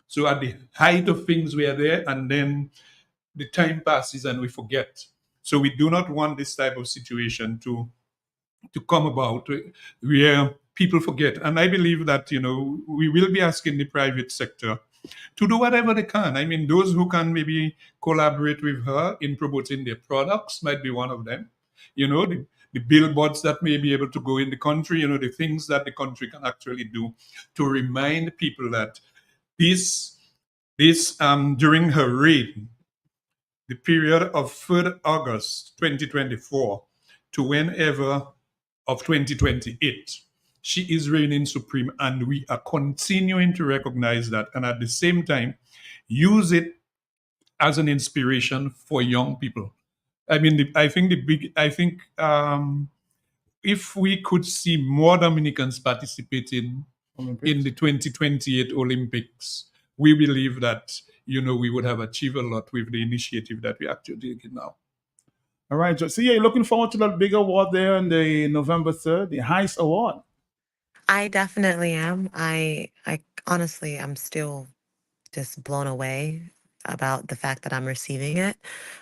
So at the height of things, we are there, and then the time passes and we forget. So we do not want this type of situation to come about where people forget. And I believe that we will be asking the private sector to do whatever they can. I mean, those who can maybe collaborate with her in promoting their products might be one of them. The billboards that may be able to go in the country, the things that the country can actually do to remind people that this during her reign, the period of 3rd August 2024 to whenever of 2028, she is reigning supreme, and we are continuing to recognize that, and at the same time use it as an inspiration for young people. I mean, I think if we could see more Dominicans participating in the 2028 Olympics, we believe that we would have achieved a lot with the initiative that we actually taking now. All right. So yeah, you're looking forward to that big award there on the November 3rd, the Heist Award. I definitely am. I honestly, I'm still just blown away about the fact that I'm receiving it.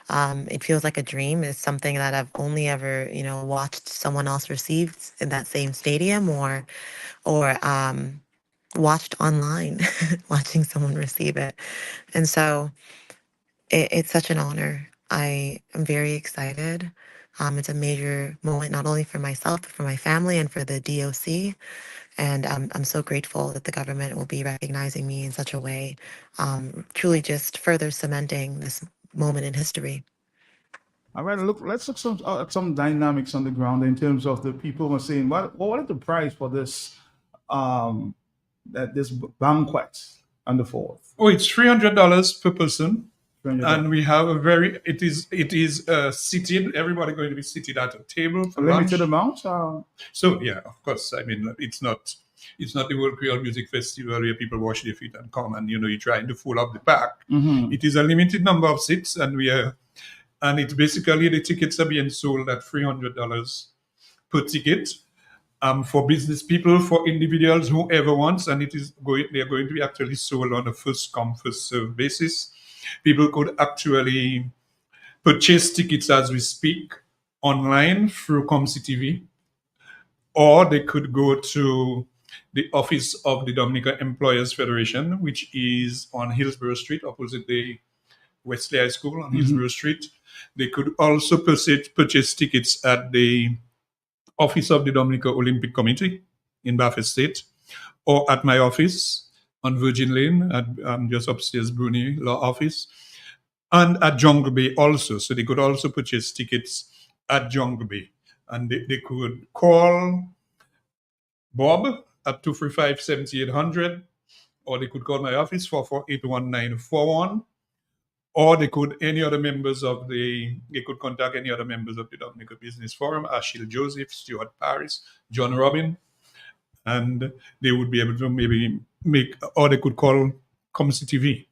It feels like a dream. It's something that I've only ever, watched someone else receive in that same stadium, or watched online, watching someone receive it. And so it's such an honor. I am very excited. It's a major moment, not only for myself, but for my family and for the DOC. And I'm so grateful that the government will be recognizing me in such a way, truly just further cementing this moment in history. All right, let's look at some dynamics on the ground in terms of the people who are saying, what is the price for this this banquet on the 4th? Oh, it's $300 per person. $300. And we have it is seated. Everybody going to be seated at a table for limited lunch. amount. So yeah, of course. I mean, it's not the World Creole Music Festival where people wash their feet and come and you're trying to fill up the pack. Mm-hmm. It is a limited number of seats, and it's basically the tickets are being sold at $300 per ticket. For business people, for individuals, whoever wants, and they're going to be actually sold on a first come, first serve basis. People could actually purchase tickets as we speak online through ComCTV, or they could go to the office of the Dominica Employers Federation, which is on Hillsborough Street, opposite the Wesley High School on Hillsborough Street. They could also purchase tickets at the office of the Dominica Olympic Committee in Baffin State, or at my office on Virgin Lane, at just upstairs Bruni Law Office, and at Jungle Bay also. So they could also purchase tickets at Jungle Bay. And they could call Bob at 235-7800, or they could call my office 448-1941, or they could contact any other members of the Dominica Business Forum, Achille Joseph, Stuart Paris, John Robin, and they would be able to maybe or they could call ComCTV.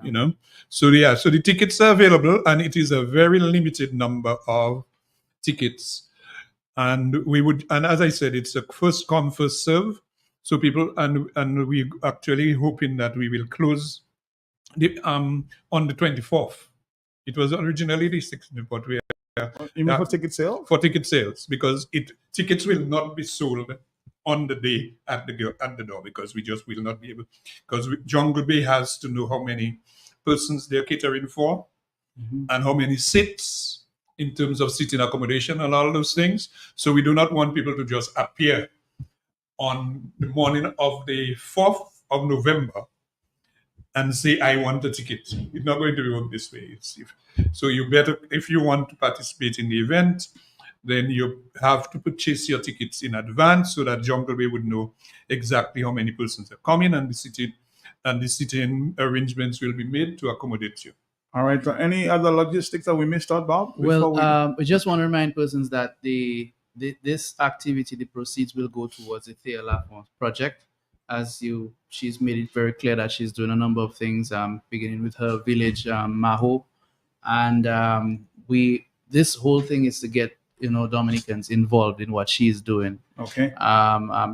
Yeah. So the tickets are available, and it is a very limited number of tickets. And as I said, it's a first come, first serve. So people, and we actually hoping that we will close on the 24th. It was originally the 16th, but we are. You mean for ticket sales? For ticket sales, because tickets will not be sold on the day at the door, because we just will not be able, because Jungle Bay has to know how many persons they're catering for, and how many seats in terms of sitting accommodation and all those things. So we do not want people to just appear on the morning of the 4th of November and say, I want a ticket. It's not going to work this way. So you better, if you want to participate in the event, then you have to purchase your tickets in advance so that Jungle Bay would know exactly how many persons are coming, and the seating arrangements will be made to accommodate you. All right. So any other logistics that we missed out, Bob? Well, I just want to remind persons that this activity, the proceeds will go towards the Thea LaFond project. She's made it very clear that she's doing a number of things, beginning with her village, Maho, and this whole thing is to get Dominicans involved in what she's doing. Okay.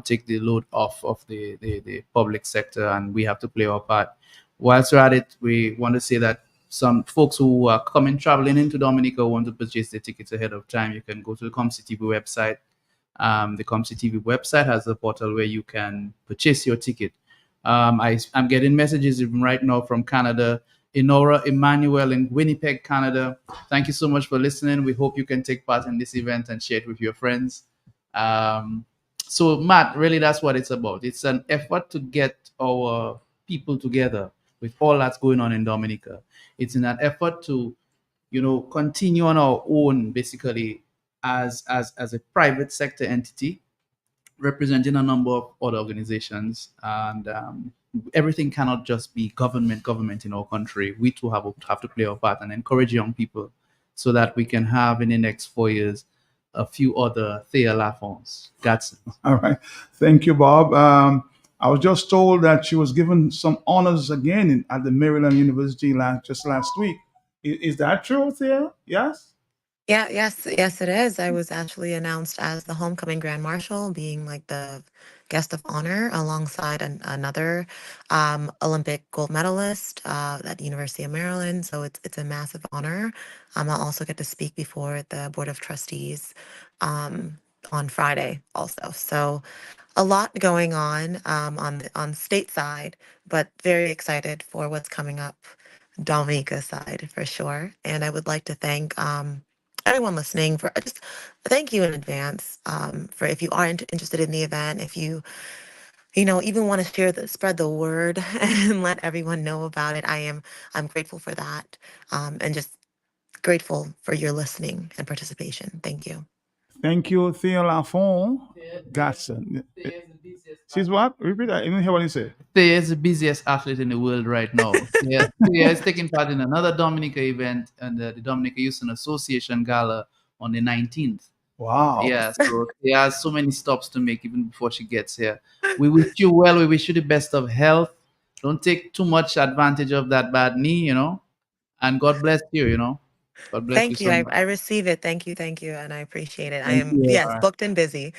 Take the load off of the public sector, and we have to play our part. Whilst we're at it, we want to say that some folks who are traveling into Dominica want to purchase their tickets ahead of time. You can go to the ComCTV website. The ComCTV website has a portal where you can purchase your ticket. I'm getting messages even right now from Canada. Enora Emmanuel in Winnipeg, Canada. Thank you so much for listening. We hope you can take part in this event and share it with your friends. So Matt, really that's what it's about. It's an effort to get our people together with all that's going on in Dominica. It's in an effort to, continue on our own, basically, as a private sector entity, representing a number of other organizations, and everything cannot just be government in our country. We too have to play our part and encourage young people so that we can have in the next 4 years a few other Thea LaFonds. That's it. All right. Thank you, Bob. I was just told that she was given some honors again at the Maryland University just last week. Is that true, Thea? Yes? Yeah, yes, it is. I was actually announced as the homecoming grand marshal, being like the guest of honor alongside another Olympic gold medalist at the University of Maryland. So it's a massive honor. I'll also get to speak before the Board of Trustees on Friday also. So a lot going on state side, but very excited for what's coming up Dominica side for sure. And I would like to thank everyone listening for just thank you in advance for if you are interested in the event, if you even want to spread the word and let everyone know about it. I'm grateful for that, and just grateful for your listening and participation. Thank you. Thank you, Thea LaFond. Gotcha. She's what? Repeat that. I didn't hear what you said. Thea is the busiest athlete in the world right now. Thea is taking part in another Dominica event and the Dominica Houston Association Gala on the 19th. Wow. Yeah, so Thea has so many stops to make even before she gets here. We wish you well. We wish you the best of health. Don't take too much advantage of that bad knee, and God bless you, God bless Thank you. so I receive it. Thank you, and I appreciate it. I Thank am you. booked and busy.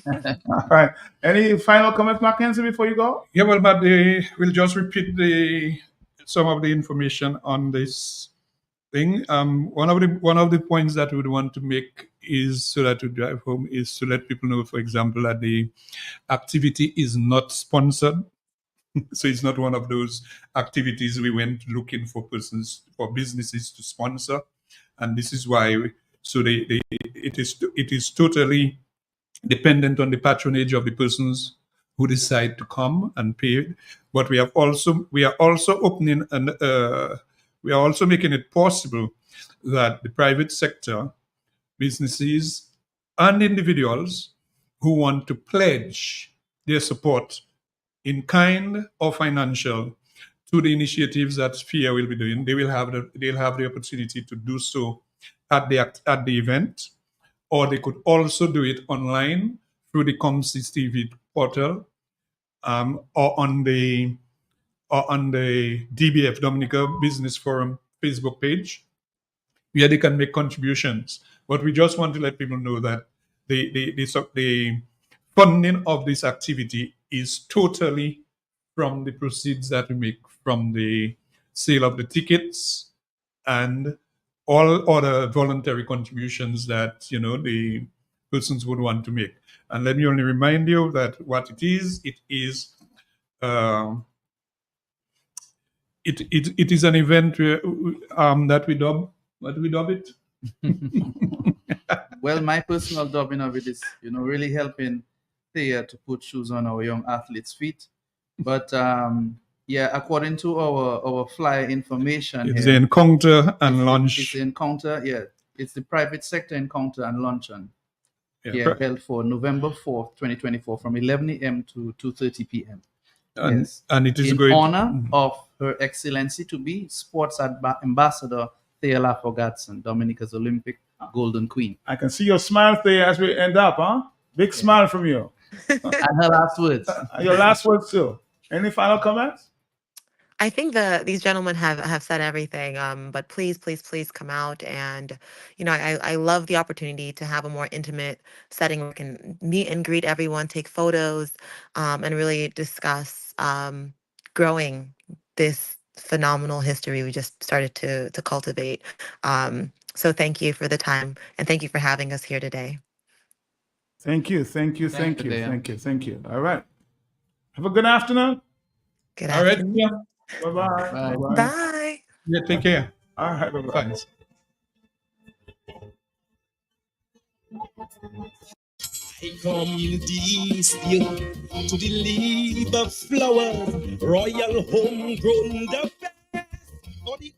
All right. Any final comments, Mackenzie, before you go? Yeah, well, but we'll just repeat some of the information on this thing. One of the points that we would want to make is, so that we drive home, is to let people know, for example, that the activity is not sponsored. So it's not one of those activities we went looking for businesses to sponsor, and this is why. It is totally dependent on the patronage of the persons who decide to come and pay. But we are also opening and we are also making it possible that the private sector, businesses, and individuals who want to pledge their support in kind or financial to the initiatives that FIA will be doing, they'll have the opportunity to do so at the event, or they could also do it online through the ComCTV portal, or on the DBF Dominica Business Forum Facebook page, where they can make contributions. But we just want to let people know that the funding of this activity is totally from the proceeds that we make from the sale of the tickets and all other voluntary contributions that the persons would want to make. And let me only remind you that what it is an event that we dub. What do we dub it? Well, my personal dubbing of it is, really helping Thea to put shoes on our young athletes' feet. But yeah, according to our flyer information It's here, the encounter and lunch. It's the encounter, yeah. It's the private sector encounter and luncheon. Yeah, Yeah, held for November 4th, 2024 from 11 a.m. to 2:30 p.m. And it is in great. honor of Her Excellency to be Sports Ambassador Thea LaFond, Dominica's Olympic Golden Queen. I can see your smile, Thea, as we end up, huh? Big smile from you. And her last words. Your last words too. Any final comments? I think these gentlemen have said everything. But please, please, please come out. And, I love the opportunity to have a more intimate setting where we can meet and greet everyone, take photos, and really discuss growing this phenomenal history we just started to cultivate. So thank you for the time, and thank you for having us here today. Thank you. All right. Have a good afternoon. Good All right. afternoon. Yeah. Bye-bye. Bye. Bye-bye. Bye. Yeah, take care. All right. Bye-bye. Thanks. I come this year to deliver flowers, royal homegrown, the best for the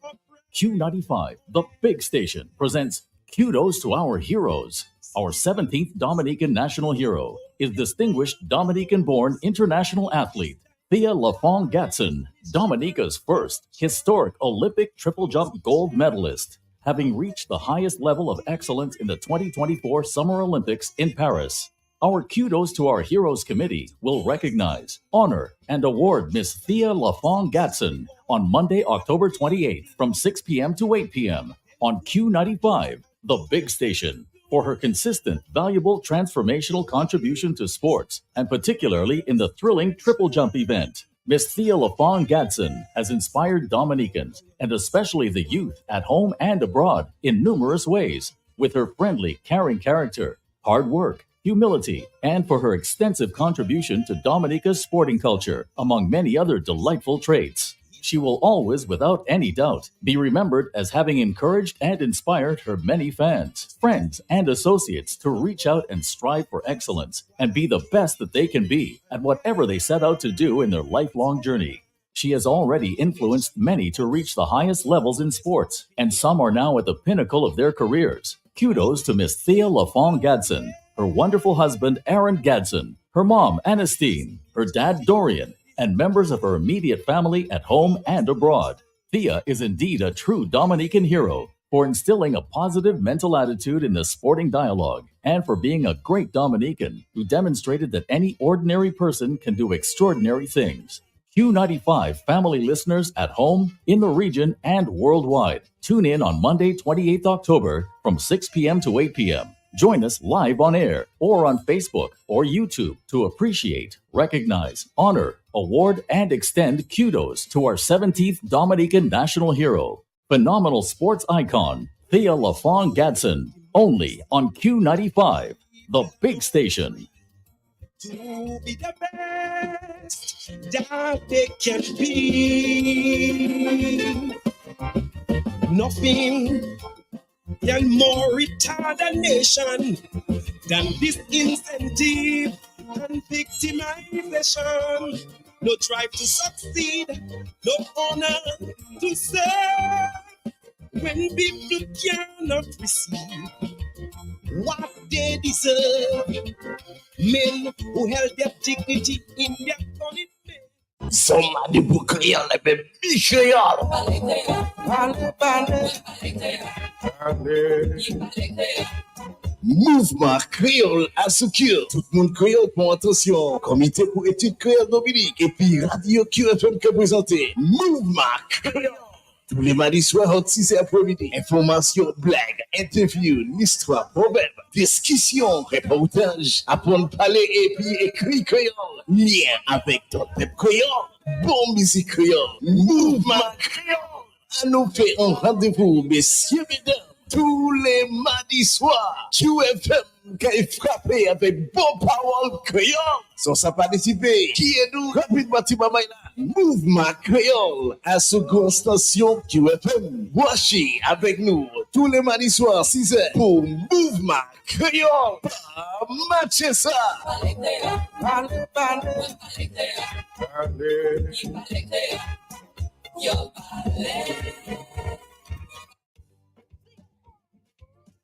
Q95, the big station, presents Kudos to Our Heroes. Our 17th Dominican national hero is distinguished Dominican-born international athlete Thea LaFond Gatson, Dominica's first historic Olympic triple jump gold medalist, having reached the highest level of excellence in the 2024 Summer Olympics in Paris. Our Kudos to Our Heroes Committee will recognize, honor, and award Miss Thea LaFond Gatson on Monday, October 28th from 6 p.m. to 8 p.m. on Q95, the big station, for her consistent, valuable, transformational contribution to sports, and particularly in the thrilling triple jump event. Miss Thea LaFond Gatson has inspired Dominicans, and especially the youth at home and abroad, in numerous ways, with her friendly, caring character, hard work, humility, and for her extensive contribution to Dominica's sporting culture, among many other delightful traits. She will always, without any doubt, be remembered as having encouraged and inspired her many fans, friends, and associates to reach out and strive for excellence and be the best that they can be at whatever they set out to do in their lifelong journey. She has already influenced many to reach the highest levels in sports, and some are now at the pinnacle of their careers. Kudos to Miss Thea LaFond Gatson, her wonderful husband Aaron Gadson, her mom Anastine, her dad Dorian, and members of her immediate family at home and abroad. Thea is indeed a true Dominican hero for instilling a positive mental attitude in the sporting dialogue, and for being a great Dominican who demonstrated that any ordinary person can do extraordinary things. Q95 family listeners at home, in the region, and worldwide, tune in on Monday, 28th October from 6 p.m. to 8 p.m. Join us live on air or on Facebook or YouTube to appreciate, recognize, honor, award, and extend kudos to our 17th Dominican national hero, phenomenal sports icon, Thea LaFond Gatson, only on Q95, the big station. to be the best that they can be. Nothing can more retard a nation than this incentive and victimization. No drive to succeed, no honor to serve. When people cannot receive what they deserve, men who held their dignity in their commitment. Somebody who creole like a big creole. Mouvement créole à Soukir. Tout le monde créole pour attention. Comité pour études créole Dominique. Et puis Radio QFM qui est présenté. Mouvement créole. Tous les mardis soirs, au 6 après-midi. Information, blagues, interviews, l'histoire, problème, discussion, reportage, apprendre à parler et puis écrit créole. Lien avec ton peuple créole. Bon musique créole. Mouvement créole. À nous faire un rendez-vous, messieurs, mesdames. Tous les mardis soirs, QFM qui est frappé avec bon parole créole. Sans ça participer, qui est nous? Rapidement, tu m'as là. Mouvement créole à ce grand station QFM. Voici avec nous tous les mardis soirs 6h pour Mouvement Créole. Matchez ça.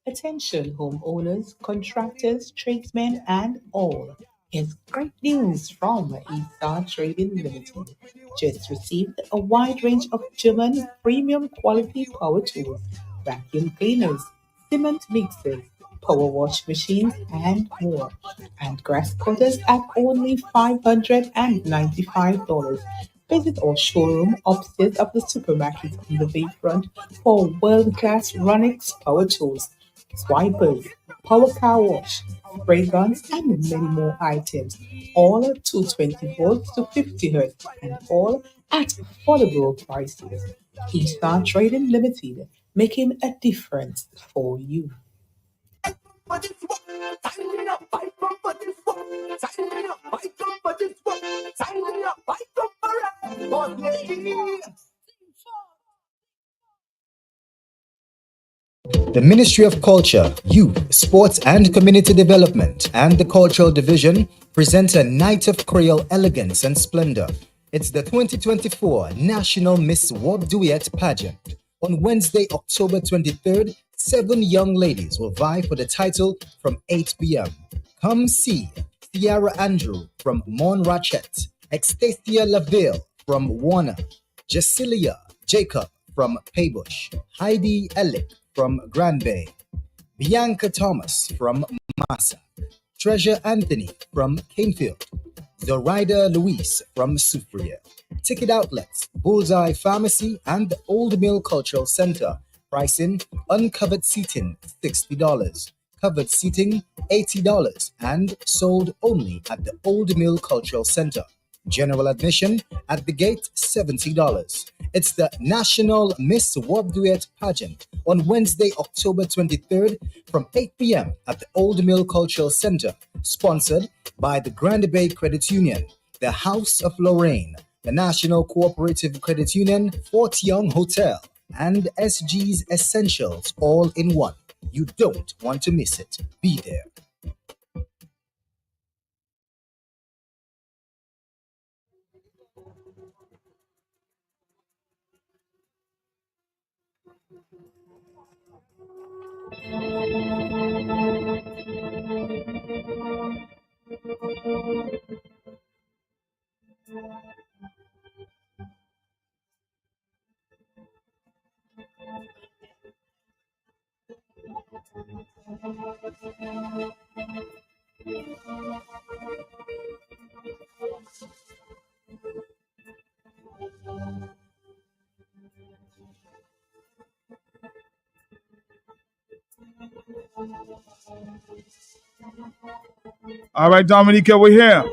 Attention homeowners, contractors, tradesmen, and all. Here's great news from Eaststar Trading Limited. Just received a wide range of German premium quality power tools, vacuum cleaners, cement mixers, power wash machines, and more. And grass cutters at only $595. Visit our showroom upstairs of the supermarket on the bayfront for world-class Ronix power tools, swipers, power car wash, spray guns, and many more items. All 220 volts to 50 hertz and all at affordable prices. Eaststar Trading Limited, making a difference for you. The Ministry of Culture, Youth, Sports and Community Development and the Cultural Division present a Night of Creole Elegance and Splendor. It's the 2024 National Miss Wub Duet Pageant. On Wednesday, October 23rd, 7 young ladies will vie for the title from 8 p.m. Come see Ciara Andrew from Montrachet, Extasia Laville from Warner, Jasilia Jacob from Paybush, Heidi Ellick from Grand Bay, Bianca Thomas from Massa, Treasure Anthony from Canefield, Zoraida Luis from Soufriere. Ticket outlets, Bullseye Pharmacy and the Old Mill Cultural Center. Pricing, uncovered seating $60, covered seating $80, and sold only at the Old Mill Cultural Center. General admission at the gate $70. It's the National Miss Wub Duet Pageant on Wednesday, October 23rd from 8 p.m. at the Old Mill Cultural Center. Sponsored by the Grand Bay Credit Union, the House of Lorraine, the National Cooperative Credit Union, Fort Young Hotel, and SG's Essentials all in one. You don't want to miss it. Be there. All right, Dominica, we're here.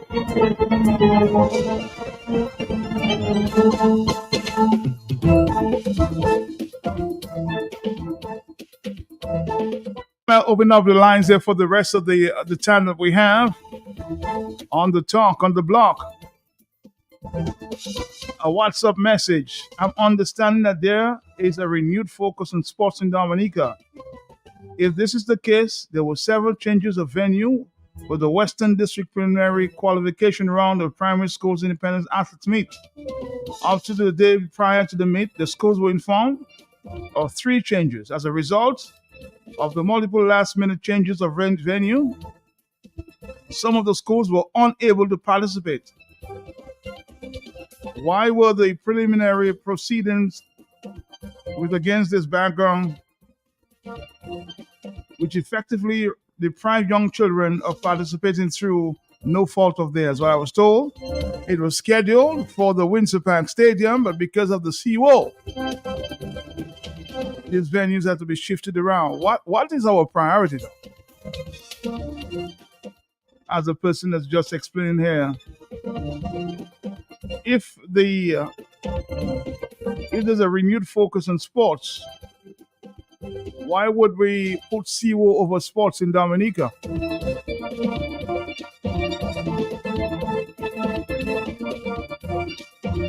I'll open up the lines there for the rest of the time that we have on the talk, on the block. A WhatsApp message. I'm understanding that there is a renewed focus on sports in Dominica. If this is the case, there were several changes of venue for the Western District Preliminary Qualification Round of Primary Schools Independent Athletes Meet. Up to the day prior to the meet, the schools were informed of 3 changes. As a result of the multiple last-minute changes of venue, some of the schools were unable to participate. Why were the preliminary proceedings against this background, which effectively deprived young children of participating through no fault of theirs? Well, I was told it was scheduled for the Windsor Park Stadium, but because of the CO, these venues have to be shifted around. What is our priority, though? As a person that's just explaining here, if there's a renewed focus on sports, why would we put CO over sports in Dominica?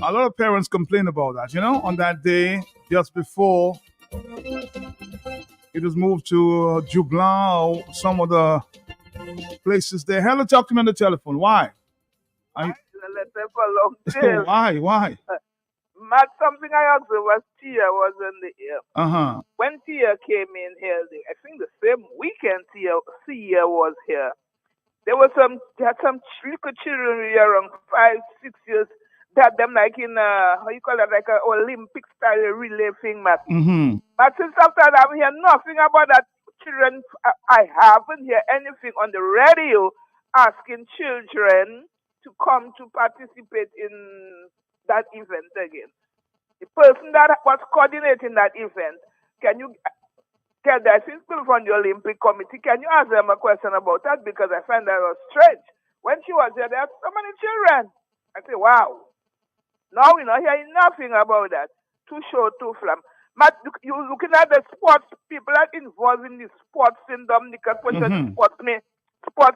A lot of parents complain about that, on that day, just before it was moved to Dublin or some of the places there. Hello, talk to me on the telephone. Why? Why? Matt, something I observed was Tia was in the air. Uh-huh. When Tia came in here, I think the same weekend Tia was here. There had some little children around 5, 6 years that them like in how you call it, like an Olympic style relay thing, Matt. Mm-hmm. But since after that, I hear nothing about that children. I haven't heard anything on the radio asking children to come to participate in that event again. The person that was coordinating that event, can you get that people from the Olympic Committee? Can you ask them a question about that? Because I find that was strange. When she was there had so many children. I say, wow. Now we're not hearing nothing about that. Too short, too flam. But you looking at the sports people that involved in the sports in Dominica, sports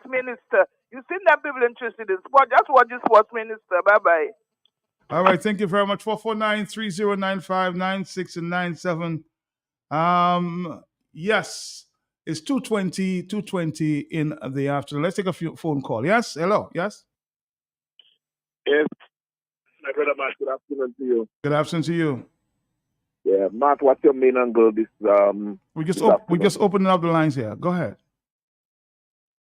minister. You see them people interested in sport. Just watch the sports minister. Bye-bye. All right, thank you very much. 449-3095-96 and 97. Yes, it's 2:20 in the afternoon. Let's take a phone call. Yes, hello, yes? Yes, my brother Matt, good afternoon to you. Good afternoon to you. Yeah, Matt, what's your main angle this We just opening up the lines here. Go ahead.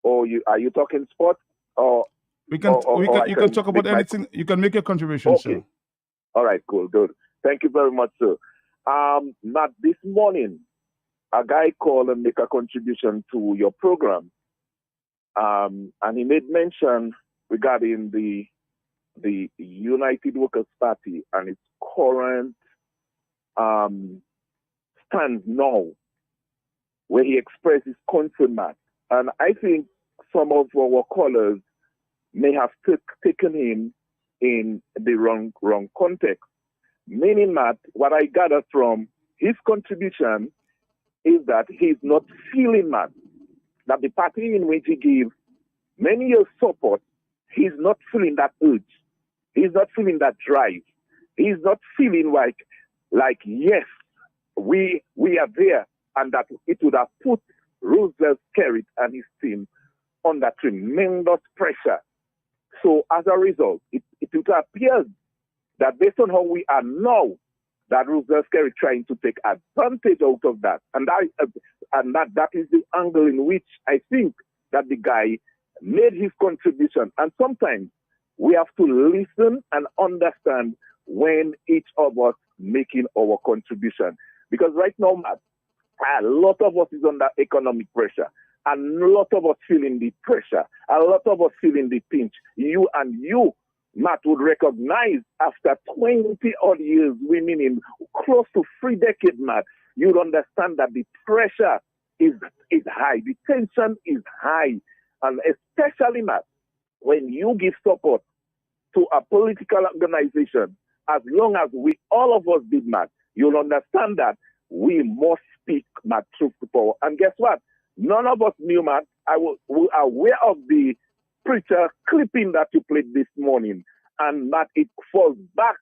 Oh, are you talking sports or you can talk about anything. You can make your contribution, okay. Sir. All right, cool, good. Thank you very much, sir. Matt, this morning, a guy called and make a contribution to your program. And he made mention regarding the United Workers' Party and its current stand now, where he expressed his concern, Matt. And I think some of our callers may have taken him in the wrong context. Meaning, Matt, what I gather from his contribution is that he's not feeling, Matt, that the party in which he gave many years support, he's not feeling that urge. He's not feeling that drive. He's not feeling like yes, we are there, and that it would have put Roosevelt Skerrit and his team under tremendous pressure. So as a result, it appears that based on how we are now, that Roosevelt Skerrit trying to take advantage out of that, and that is the angle in which I think that the guy made his contribution. And sometimes we have to listen and understand when each of us making our contribution. Because right now, Matt, a lot of us is under economic pressure. A lot of us feeling the pressure. A lot of us feeling the pinch. You, Matt, would recognize after 20 odd years, we meaning close to 3 decades, Matt, you'd understand that the pressure is high. The tension is high. And especially, Matt, when you give support to a political organization, as long as all of us did, Matt, you'll understand that we must speak, Matt, truth to power. And guess what? None of us knew, Matt. We are aware of the preacher clipping that you played this morning. And Matt, it falls back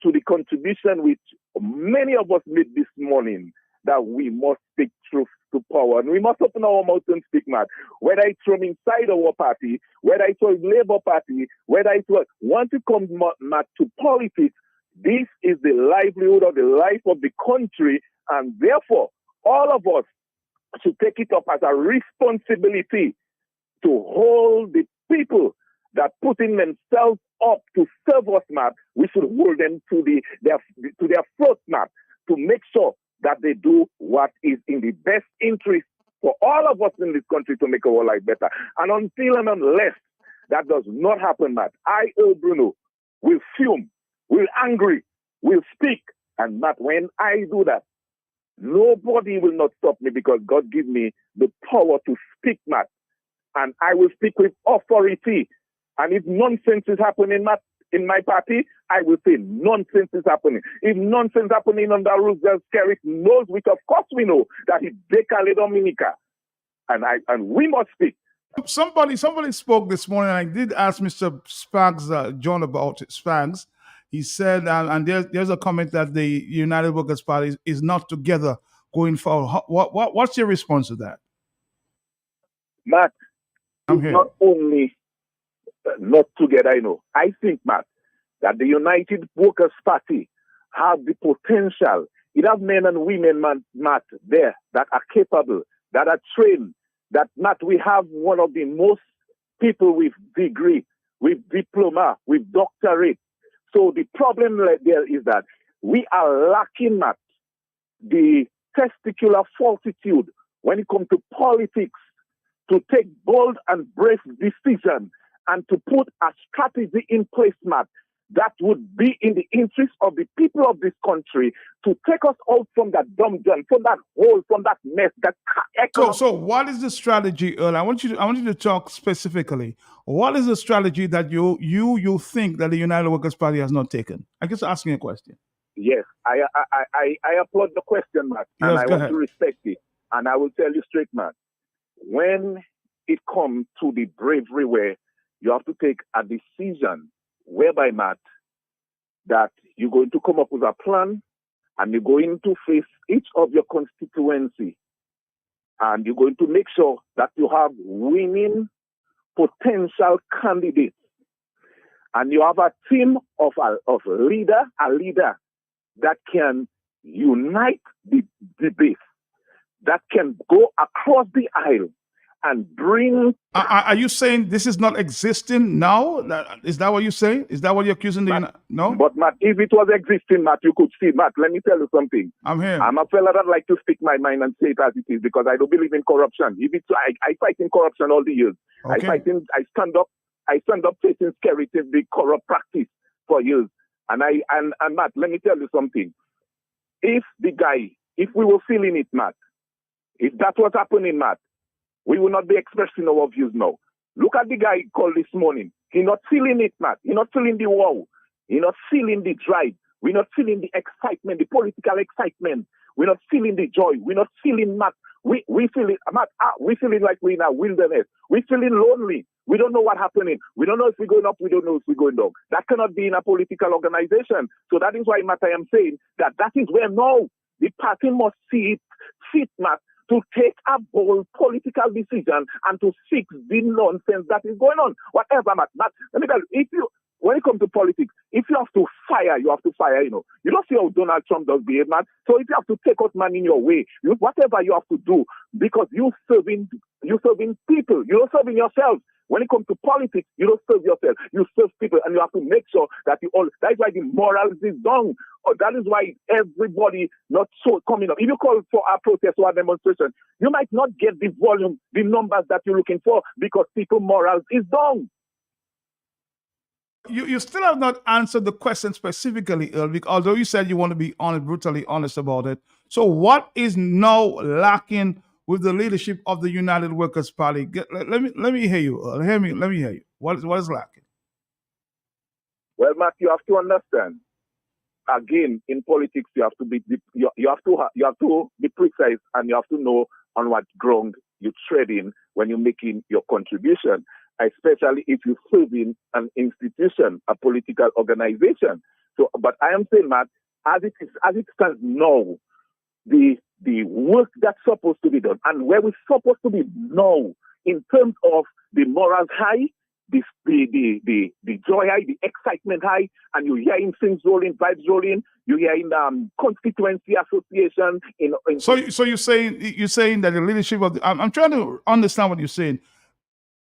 to the contribution which many of us made this morning, that we must speak truth to power. And we must open our mouth and speak, Matt. Whether it's from inside our party, whether it's from Labour Party, whether it's once you come, Matt, to politics, this is the livelihood of the life of the country. And therefore, all of us should take it up as a responsibility to hold the people that putting themselves up to serve us, Matt. We should hold them to their throat, Matt, to make sure that they do what is in the best interest for all of us in this country to make our life better. And until and unless that does not happen, Matt, I, Earl Bruno, will fume, will angry, will speak. And Matt, when I do that, nobody will not stop me, because God gives me the power to speak, Matt. And I will speak with authority. And if nonsense is happening, Matt, in my party, I will say nonsense is happening. If nonsense happening under Roosevelt Skerrit knows, which of course we know, that he declared Dominica. And we must speak. Somebody spoke this morning. I did ask Mr. Spags, John, about Spags. He said, and there's a comment that the United Workers' Party is not together going forward. What's your response to that? Matt, I'm it's here. not only not together, I think, Matt, that the United Workers' Party have the potential. It has men and women, Matt, there that are capable, that are trained, that, Matt, we have one of the most people with degree, with diploma, with doctorate. So the problem there is that we are lacking, Matt, the testicular fortitude when it comes to politics to take bold and brave decisions and to put a strategy in place, Matt, that would be in the interest of the people of this country to take us out from that dungeon, from that hole, from that mess. So what is the strategy, Earl? I want you to talk specifically. What is the strategy that you think that the United Workers' Party has not taken? I'm just asking a question. Yes, I applaud the question, Matt, and Yes, I go want ahead. to respect it. And I will tell you straight, Matt, when it comes to the bravery where you have to take a decision whereby, Matt, that you're going to come up with a plan and you're going to face each of your constituency and you're going to make sure that you have winning potential candidates and you have a team of a leader that can unite the base, that can go across the aisle and bring... Are you saying this is not existing now? Is that what you're saying? Is that what you're accusing No? But, Matt, if it was existing, Matt, you could see, Matt, let me tell you something. I'm here. I'm a fella that like to speak my mind and say it as it is because I don't believe in corruption. I fight in corruption all the years. Okay. I stand up facing scary the corrupt practice for years. And Matt, let me tell you something. If we were feeling it, Matt, if that was happening, Matt, we will not be expressing our views now. Look at the guy called this morning. He's not feeling it, Matt. He's not feeling the wow. He's not feeling the drive. We're not feeling the excitement, the political excitement. We're not feeling the joy. We're not feeling, Matt. We feel it, Matt. We feeling like we're in a wilderness. We're feeling lonely. We don't know what's happening. We don't know if we're going up. We don't know if we're going down. That cannot be in a political organization. So that is why, Matt, I am saying that is where now the party must see it fit, Matt, to take a bold political decision and to fix the nonsense that is going on. Whatever, Matt. Let me tell you, when it comes to politics, if you have to fire, you have to fire, You don't see how Donald Trump does behave, man. So if you have to take out man in your way, whatever you have to do, because you're serving people, you're not serving yourself. When it comes to politics, you don't serve yourself. You serve people, and you have to make sure that that's why the morals is down. Or that is why everybody not so coming up. If you call for a protest or a demonstration, you might not get the volume, the numbers that you're looking for because people morals is down. You still have not answered the question specifically, Earl, although you said you want to be brutally honest about it. So what is now lacking with the leadership of the United Workers' Party? Let me hear you, Earl. Let me hear you. What is lacking? Well, Matt, you have to understand. Again, in politics, you have to be precise, and you have to know on what ground you tread in when you're making your contribution, especially if you're serving an institution, a political organization. So, but I am saying, Matt, as it stands now, the work that's supposed to be done and where we're supposed to be now in terms of the morals high, the joy high, the excitement high, and you're hearing things rolling, vibes rolling. You're hearing constituency association. So you're saying that the leadership of I'm trying to understand what you're saying.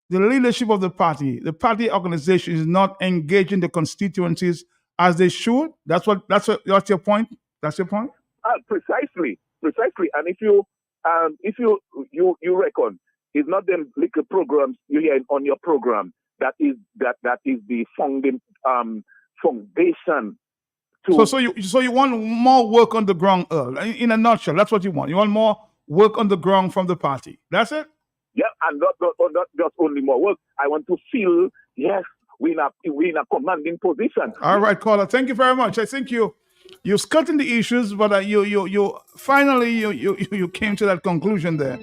The leadership of the party organization is not engaging the constituencies as they should. That's your point. That's your point. Precisely. And if you reckon it's not them little programs you hear on your program that is the foundation. So you want more work on the ground, Earl. In a nutshell, that's what you want. You want more work on the ground from the party. That's it. Yeah, and not just only more work. I want to feel yes, we're in a commanding position. All right, caller. Thank you very much. I think you're skirting the issues, but you finally you came to that conclusion there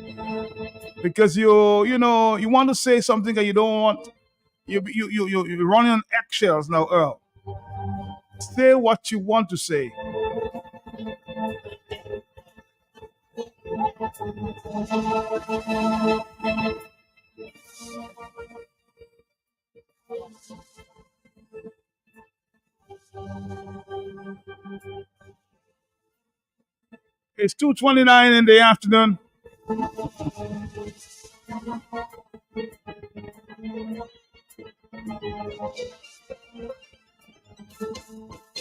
because you want to say something that you don't want. You're running on eggshells now, Earl. Say what you want to say. It's 2:29 in the afternoon.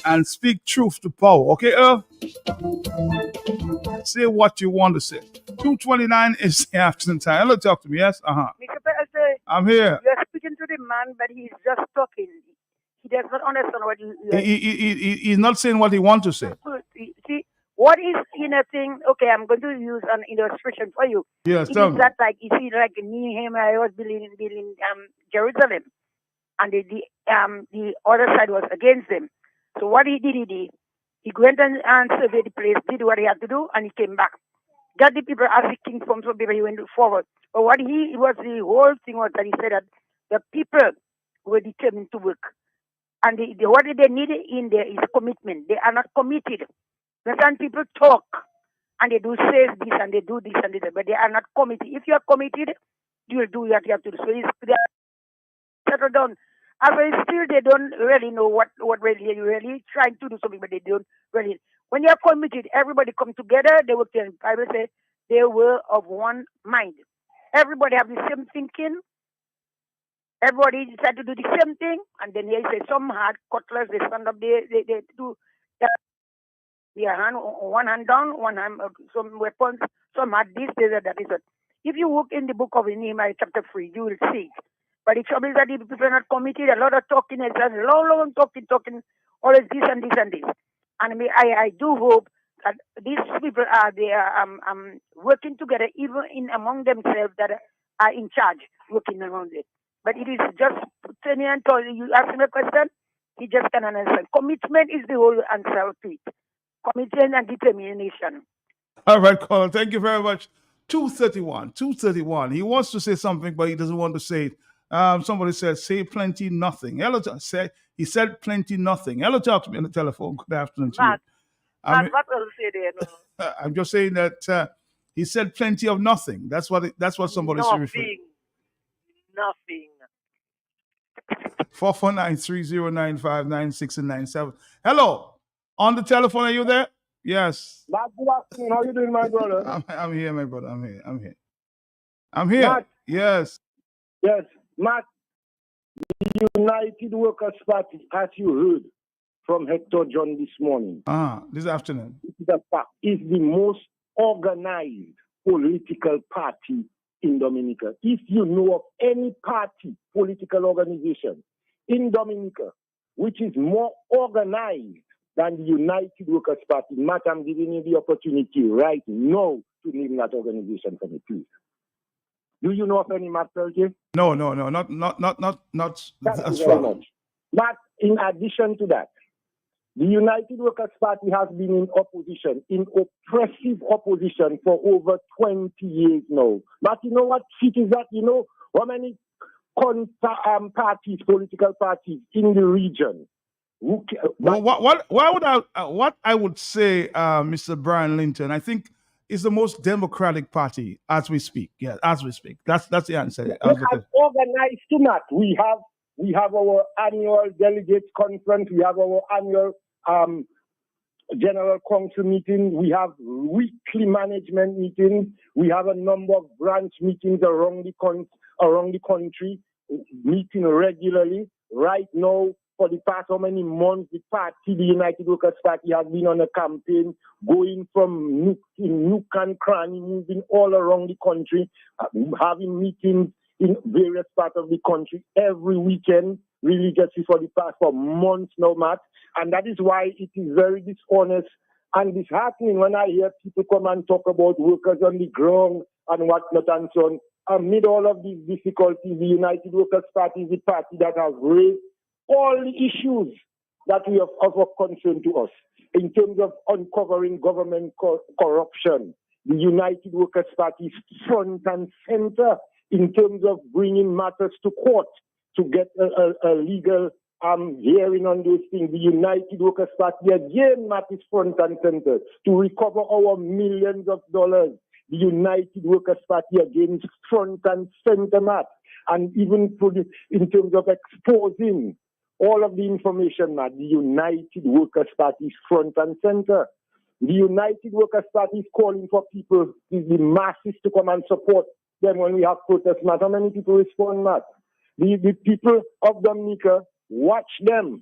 And speak truth to power. Okay, Earl? Say what you want to say. 2:29 is the afternoon time. Hello, talk to me. Yes? Mr. President, I'm here. you're speaking to the man, but he's just talking. He does not understand what you He's not saying what he wants to say. see. What is in a thing? Okay, I'm going to use an illustration for you. Yes, It tell is me. that like you see, like Nehemiah was building Jerusalem, and the other side was against them. So what he did, he went and surveyed the place, did what he had to do, and he came back. Got the people as the king from some people, he went forward. But what the whole thing was that he said that the people were determined to work. And what they need in there is commitment. They are not committed. Some people talk and they do say this and they do this and this, but they are not committed. If you are committed, you will do what you have to do. So they are settled down. As still, they don't really know what really trying to do something, but they don't really. When you are committed, everybody come together. They work. The Bible says they were of one mind. Everybody have the same thinking. Everybody decide to do the same thing, and then they say some had cutlass. They stand up. They do their hand, one hand down, one hand some weapons. Some had this, that is it. If you look in the book of Nehemiah chapter 3, you will see it. But the trouble is that the people are not committed. A lot of talking, it's a long talking, always this and this and this. And I do hope that these people are working together, even in among themselves that are in charge, working around it. But it is just turning and telling you, ask him a question, he just cannot answer. Commitment is the whole answer to it. Commitment and determination. All right, caller. Thank you very much. 231. He wants to say something, but he doesn't want to say it. Somebody said, say plenty, nothing. Hello, he said plenty, nothing. Hello, talk to me on the telephone. Good afternoon to you. What will say there? No? I'm just saying that he said plenty of nothing. That's what somebody said. Nothing. 449-3095-96 and 97. Hello. On the telephone, are you there? Yes. Matt, good afternoon. How you doing, my brother? I'm here, my brother. I'm here. Matt, yes. Yes. Matt, the United Workers' Party, as you heard from Hector John this morning. This afternoon. Is the most organized political party in Dominica. If you know of any party, political organization in Dominica, which is more organized than the United Workers' Party, Matt, I'm giving you the opportunity right now to name that organization for me, please. Do you know of any, Matt Peltier? No, not Thank you very much. But in addition to that, the United Workers' Party has been in opposition, in oppressive opposition for over 20 years now. But you know what it is that, you know, how many parties, political parties in the region? What I would say, Mr. Brian Linton, I think is the most democratic party as we speak. Yeah, as we speak. That's the answer. We have organized to that. We have our annual delegates conference. We have our annual general council meeting. We have weekly management meetings. We have a number of branch meetings around the country, meeting regularly. Right now, for the past how many months, the United Workers' Party, has been on a campaign going from nook and cranny, moving all around the country, having meetings in various parts of the country every weekend, religiously for months now, Matt. And that is why it is very dishonest and disheartening when I hear people come and talk about workers on the ground and whatnot and so on. Amid all of these difficulties, the United Workers' Party is the party that has raised all the issues that we have of concern to us in terms of uncovering government corruption. The United Workers' Party is front and center in terms of bringing matters to court to get a legal hearing on those things. The United Workers' Party again, Matt, is front and center to recover our millions of dollars the United Workers' Party again is front and center, Matt. And even in terms of exposing all of the information, Matt, the United Workers' Party is front and center. The United Workers' Party is calling for people, the masses, to come and support them when we have protests, Matt. How many people respond, Matt? The people of Dominica, watch them.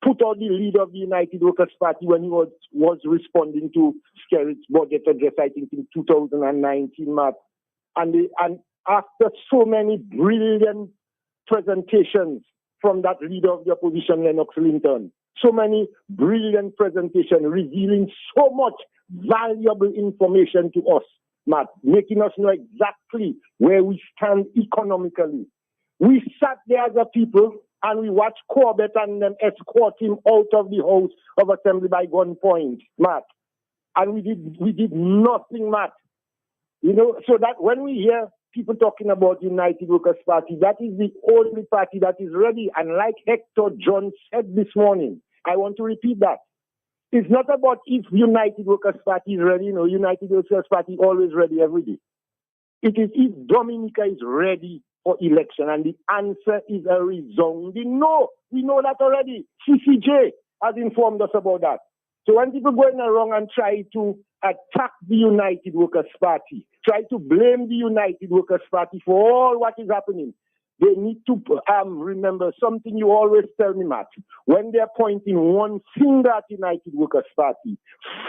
Put out the leader of the United Workers' Party when he was responding to Skerritt's budget address, I think, in 2019, Matt. And after so many brilliant presentations from that leader of the opposition, Lennox Linton, so many brilliant presentations revealing so much valuable information to us, Matt, making us know exactly where we stand economically. We sat there as a people and we watched Corbett and them escort him out of the House of Assembly by gunpoint, Matt. And we did nothing, Matt. You know, so that when we hear people talking about United Workers' Party, that is the only party that is ready. And like Hector John said this morning, I want to repeat that. It's not about if United Workers' Party is ready. You know, United Workers' Party always ready every day. It is if Dominica is ready for election, and the answer is a resounding no. We know that already. CCJ has informed us about that. So when people going around and try to attack the United Workers' Party, try to blame the United Workers' Party for all what is happening, they need to remember something you always tell me, Matt. When they're pointing one finger at United Workers' Party,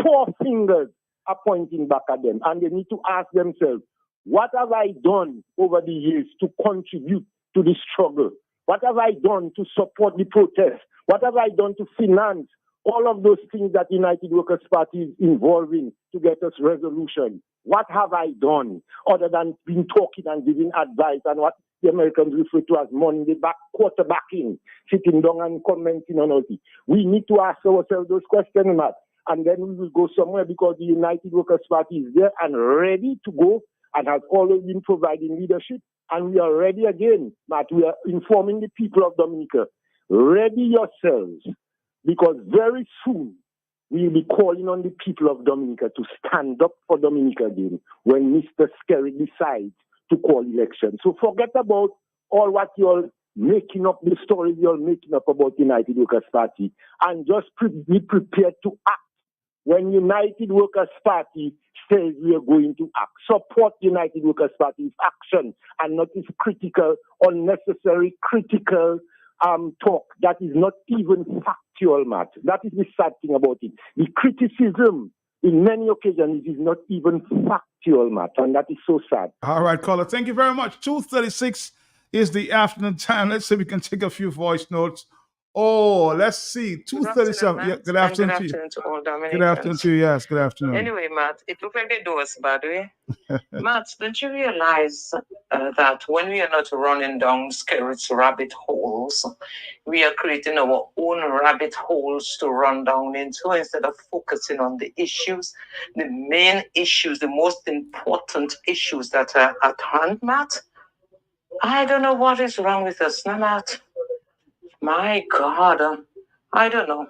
4 fingers are pointing back at them. And they need to ask themselves, what have I done over the years to contribute to the struggle? What have I done to support the protest? What have I done to finance all of those things that United Workers' Party is involving to get us resolution? What have I done other than been talking and giving advice and what the Americans refer to as Monday back quarterbacking, sitting down and commenting on all this? We need to ask ourselves those questions, Matt, and then we will go somewhere, because the United Workers' Party is there and ready to go and has always been providing leadership. And we are ready again, Matt. We are informing the people of Dominica, ready yourselves, because very soon we'll be calling on the people of Dominica to stand up for Dominica again when Mr. Skerritt decides to call election. So forget about all what you're making up, the stories you're making up about United Workers' Party, and just be prepared to act. When United Workers' Party says we are going to act, support United Workers' Party's action and not its critical, unnecessary critical talk that is not even factual, Matt. That is the sad thing about it. The criticism in many occasions is not even factual, Matt, and that is so sad. All right, caller. Thank you very much. 2:36 is the afternoon time. Let's see if we can take a few voice notes. Oh, let's see. 2:37. Yeah, good afternoon to you. To all Dominicans. Good afternoon to you. Yes, good afternoon. Anyway, Matt, it looked like they do us bad way. Matt, don't you realize that when we are not running down Skerritt's rabbit holes, we are creating our own rabbit holes to run down into instead of focusing on the issues, the main issues, the most important issues that are at hand, Matt? I don't know what is wrong with us now, Matt. My God, I don't know.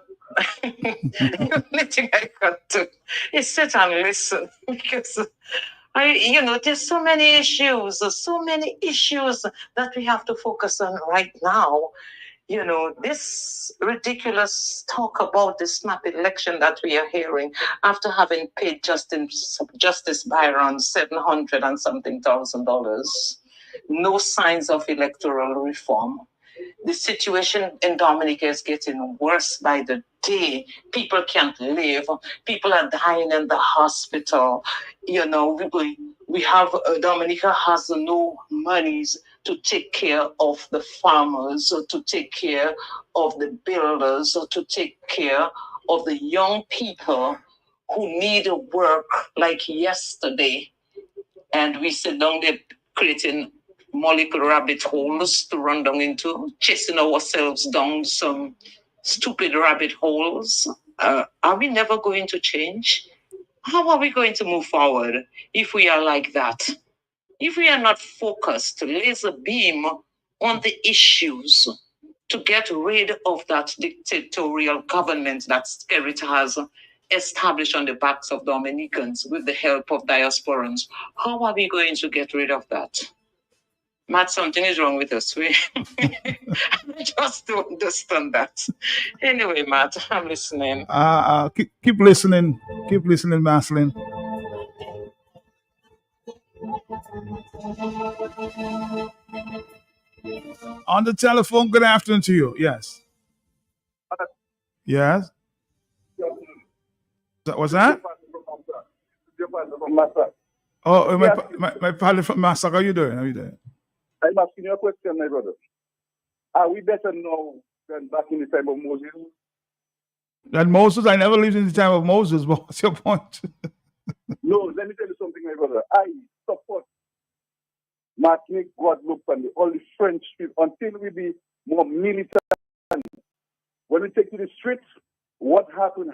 The only thing I got to is sit and listen, because there's so many issues that we have to focus on right now. You know, this ridiculous talk about the snap election that we are hearing after having paid Justice Byron $700 and something thousand. No signs of electoral reform. The situation in Dominica is getting worse by the day. People can't live. People are dying in the hospital. You know, we have Dominica has no monies to take care of the farmers, or to take care of the builders, or to take care of the young people who need work like yesterday. And we sit down there creating molecular rabbit holes to run down into, chasing ourselves down some stupid rabbit holes. Are we never going to change? How are we going to move forward if we are like that? If we are not focused, laser beam on the issues to get rid of that dictatorial government that Skerritt has established on the backs of Dominicans with the help of diasporans. How are we going to get rid of that? Matt, something is wrong with us. I just don't understand that. Anyway, Matt, I'm listening. Keep listening. Keep listening, Maslin. On the telephone, good afternoon to you. Yes. Yes. What's that? Oh, my partner from Massacre. How you doing? How you doing? I'm asking you a question, my brother. Are we better now than back in the time of Moses? And Moses, I never lived in the time of Moses. But what's your point? No, let me tell you something, my brother. I support Martinique, Guadeloupe, and all the French people until we be more militant. When we take to the streets, what happened.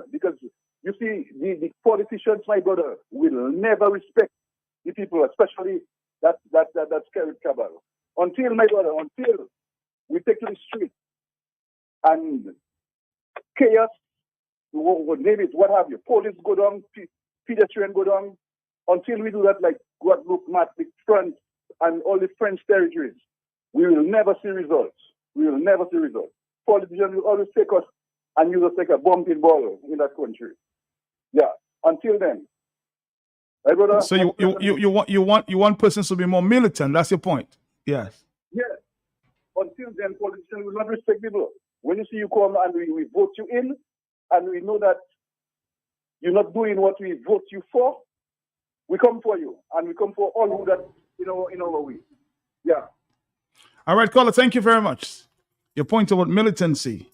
Because you see, the politicians, my brother, will never respect the people, especially that scary cabal. Until, my brother, we take to the streets and chaos, name it, what have you, police go down, pedestrian go down. Until we do that, like Guadeloupe, Martinique, France, and all the French territories, we will never see results. Politicians will always take us and use us like a bumping ball in that country. Yeah. Until then, my brother. So you want persons to be more militant. That's your point. Yes. Yes. Until then, politicians will not respect people. When you see you come and we vote you in, and we know that you're not doing what we vote you for, we come for you, and we come for all who that in our way. Yeah. All right, caller. Thank you very much. Your point about militancy.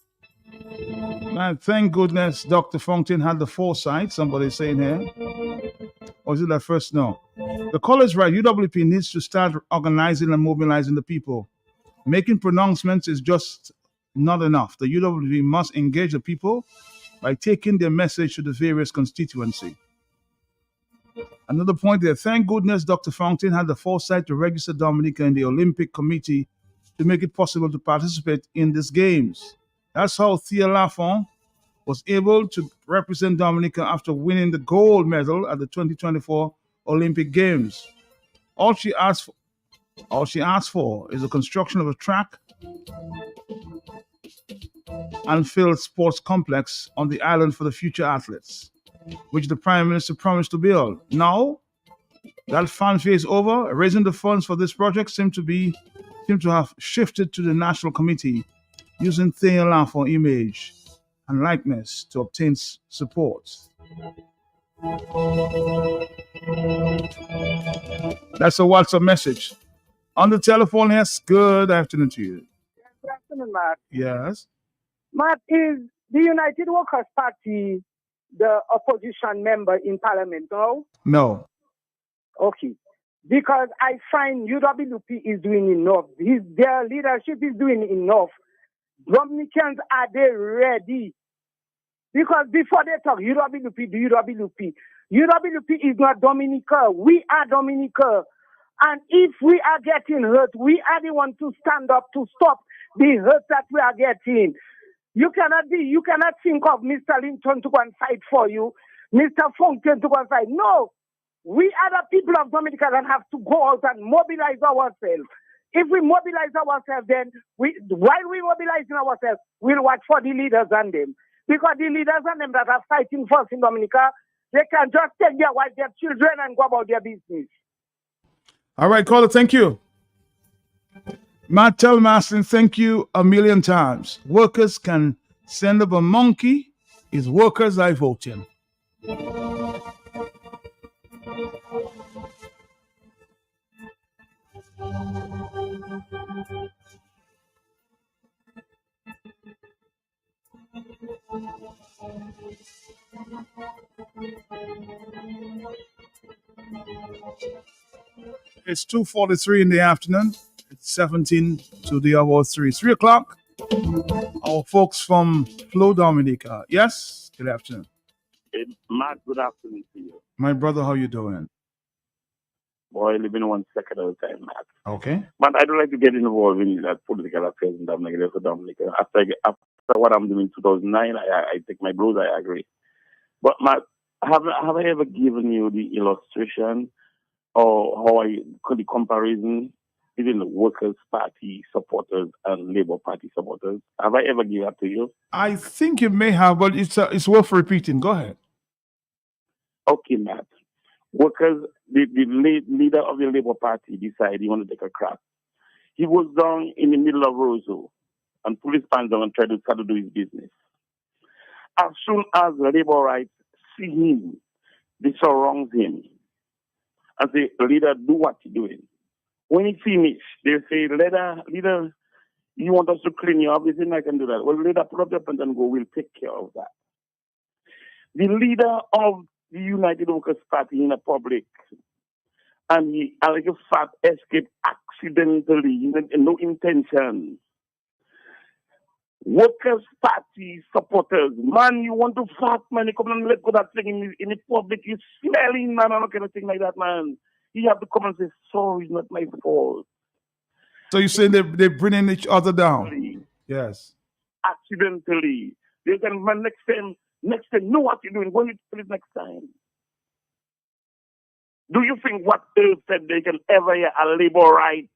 Man, thank goodness Dr. Fontaine had the foresight. Somebody's saying here. Or is it that first? No. The caller is right. UWP needs to start organizing and mobilizing the people. Making pronouncements is just not enough. The UWP must engage the people by taking their message to the various constituency. Another point there. Thank goodness Dr. Fontaine had the foresight to register Dominica in the Olympic Committee to make it possible to participate in these games. That's how Thea LaFond was able to represent Dominica after winning the gold medal at the 2024 Olympic Games. All she asked for is the construction of a track and field sports complex on the island for the future athletes, which the Prime Minister promised to build. Now, that fanfare is over. Raising the funds for this project seem to have shifted to the National Committee, using Thea LaFond image and likeness to obtain support. That's a WhatsApp message. On the telephone, yes, good afternoon to you. Good afternoon, Matt. Yes. Matt, is the United Workers' Party the opposition member in Parliament, no? No. Okay. Because I find UWP is doing enough. Their leadership is doing enough. Dominicans, are they ready? Because before they talk, UWP. UWP is not Dominica. We are Dominica. And if we are getting hurt, we are the ones to stand up to stop the hurt that we are getting. You cannot think of Mr. Linton to go and fight for you, Mr. Fontaine to go and fight. No. We are the people of Dominica that have to go out and mobilize ourselves. If we mobilize ourselves, then while we mobilizing ourselves, we'll watch for the leaders and them. Because the leaders and them that are fighting for us in Dominica, they can just take their wife, their children, and go about their business. All right, caller, thank you. Matt, tell Maslin, thank you a million times. Workers can send up a monkey. It's workers I vote in. It's 2:43 in the afternoon. It's 17 to the hour 3. 3 o'clock. Our folks from Flo Dominica. Yes, good afternoon. Matt, good afternoon to you. My brother, how you doing? Boy, living 1 second at a time, Matt. Okay. But I don't like to get involved in that political affairs in Dominica. After what I'm doing in 2009, I take my blows, I agree. But Matt, have I ever given you the illustration or how I could the comparison between the Workers' Party supporters and Labour Party supporters? Have I ever given that to you? I think you may have, but it's worth repeating. Go ahead. Okay, Matt. Workers, the leader of the Labour Party decided he wanted to take a crack. He was down in the middle of Roseau, and police panned down and tried to start to do his business. As soon as the Labour rights see him, they surround him and say, leader, do what you're doing. When he finish, they say, leader, you want us to clean you up? They say, I can do that. Well, leader, put up your pants and go. We'll take care of that. The leader of the United Workers' Party in the public, and he, like a fat, escaped accidentally, no intention. Workers' Party supporters, man, you want to fat, man, you come and let go that thing in the public, you smelling, man, or not anything like that, man. You have to come and say, sorry, it's not my fault. So you're saying they're bringing each other down? Yes. Accidentally. They can, man, next time, know what you're doing. Go and do it next time. Do you think what else said they can ever hear a labor right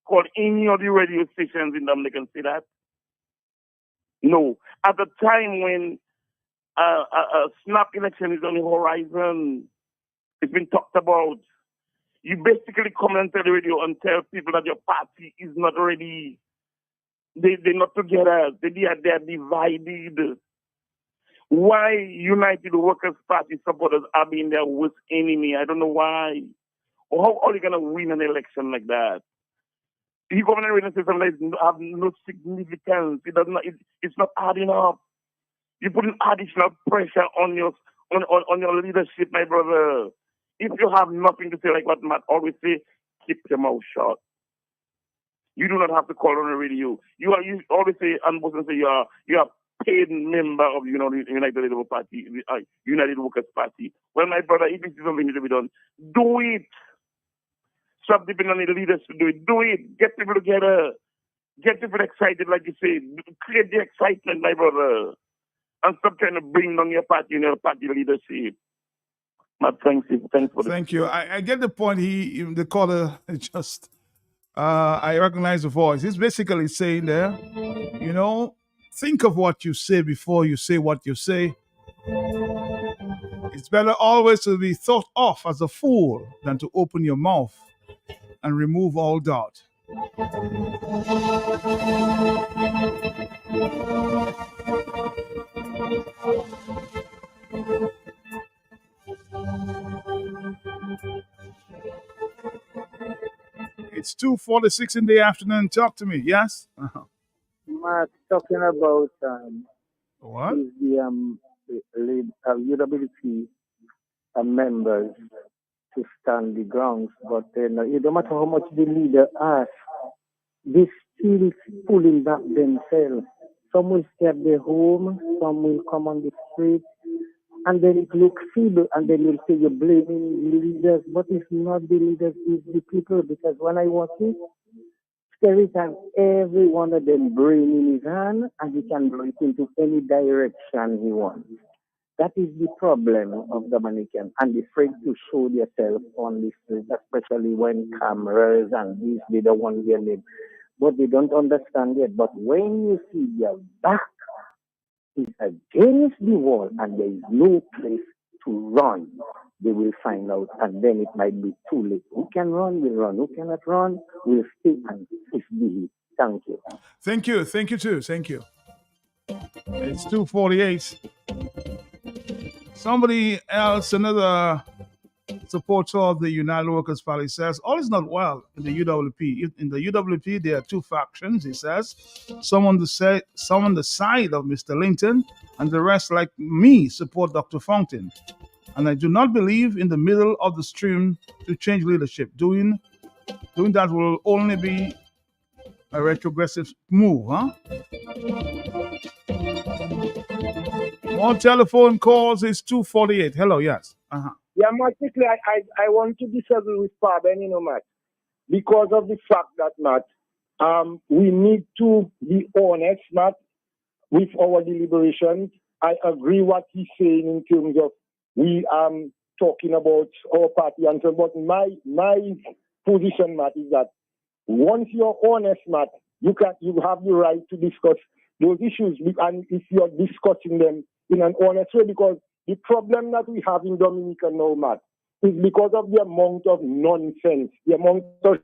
called any of the radio stations in them, they can say that? No. At the time when a snap election is on the horizon, it's been talked about, you basically come and tell the radio and tell people that your party is not ready. They're not together. They're divided. Why United Workers' Party supporters are being their worst enemy? I don't know why. Or how are you going to win an election like that? You come and say something that have no significance. It's not adding up. You put an additional pressure on your leadership, my brother. If you have nothing to say, like what Matt always say, keep your mouth shut. You do not have to call on the radio. You always say, and say you are paid member of the United Labour Party, United Workers Party. Well, my brother, if it's something to be done, do it. Stop depending on the leaders to do it. Do it. Get people together. Get people excited, like you say. Create the excitement, my brother. And stop trying to bring down your party and your party leadership. Thanks for this. Thank you. I get the point. The caller just, I recognize the voice. He's basically saying there, think of what you say before you say what you say. It's better always to be thought of as a fool than to open your mouth and remove all doubt. It's 2:46 in the afternoon. Talk to me. Yes? Mark, talking about what? The UWP members to stand the grounds, but it don't matter how much the leader asks, they still pulling back themselves. Some will stay at their home, some will come on the street, and then it looks feeble, and then you'll say you're blaming the leaders, but it's not the leaders, it's the people, because when I watch it, Skerrit has every one of them brain in his hand, and he can blow it into any direction he wants. That is the problem of Dominican, and they're afraid to show themselves on the street, especially when cameras and these, they don't want their name. But they don't understand it. But when you see their back is against the wall and there is no place to run, they will find out, and then it might be too late. Who can run, will run. Who cannot run, will stay and misbehave. Thank you. Thank you. Thank you, too. Thank you. It's 2:48. Somebody else, another supporter of the United Workers' Party, says, all is not well in the UWP. In the UWP, there are two factions, he says. Some on the side of Mr. Linton, and the rest, like me, support Dr. Fountain. And I do not believe in the middle of the stream to change leadership. Doing that will only be a retrogressive move, huh? More telephone calls is 2:48. Hello, yes. Yeah, Matt, quickly, I want to disagree with Fabian, Matt, because of the fact that, Matt, we need to be honest, Matt, with our deliberations. I agree what he's saying in terms of we talking about our party and so. But my position, Matt, is that once you're honest, Matt, you have the right to discuss those issues, and if you're discussing them in an honest way, because the problem that we have in Dominica now, Matt, is because of the amount of nonsense, the amount of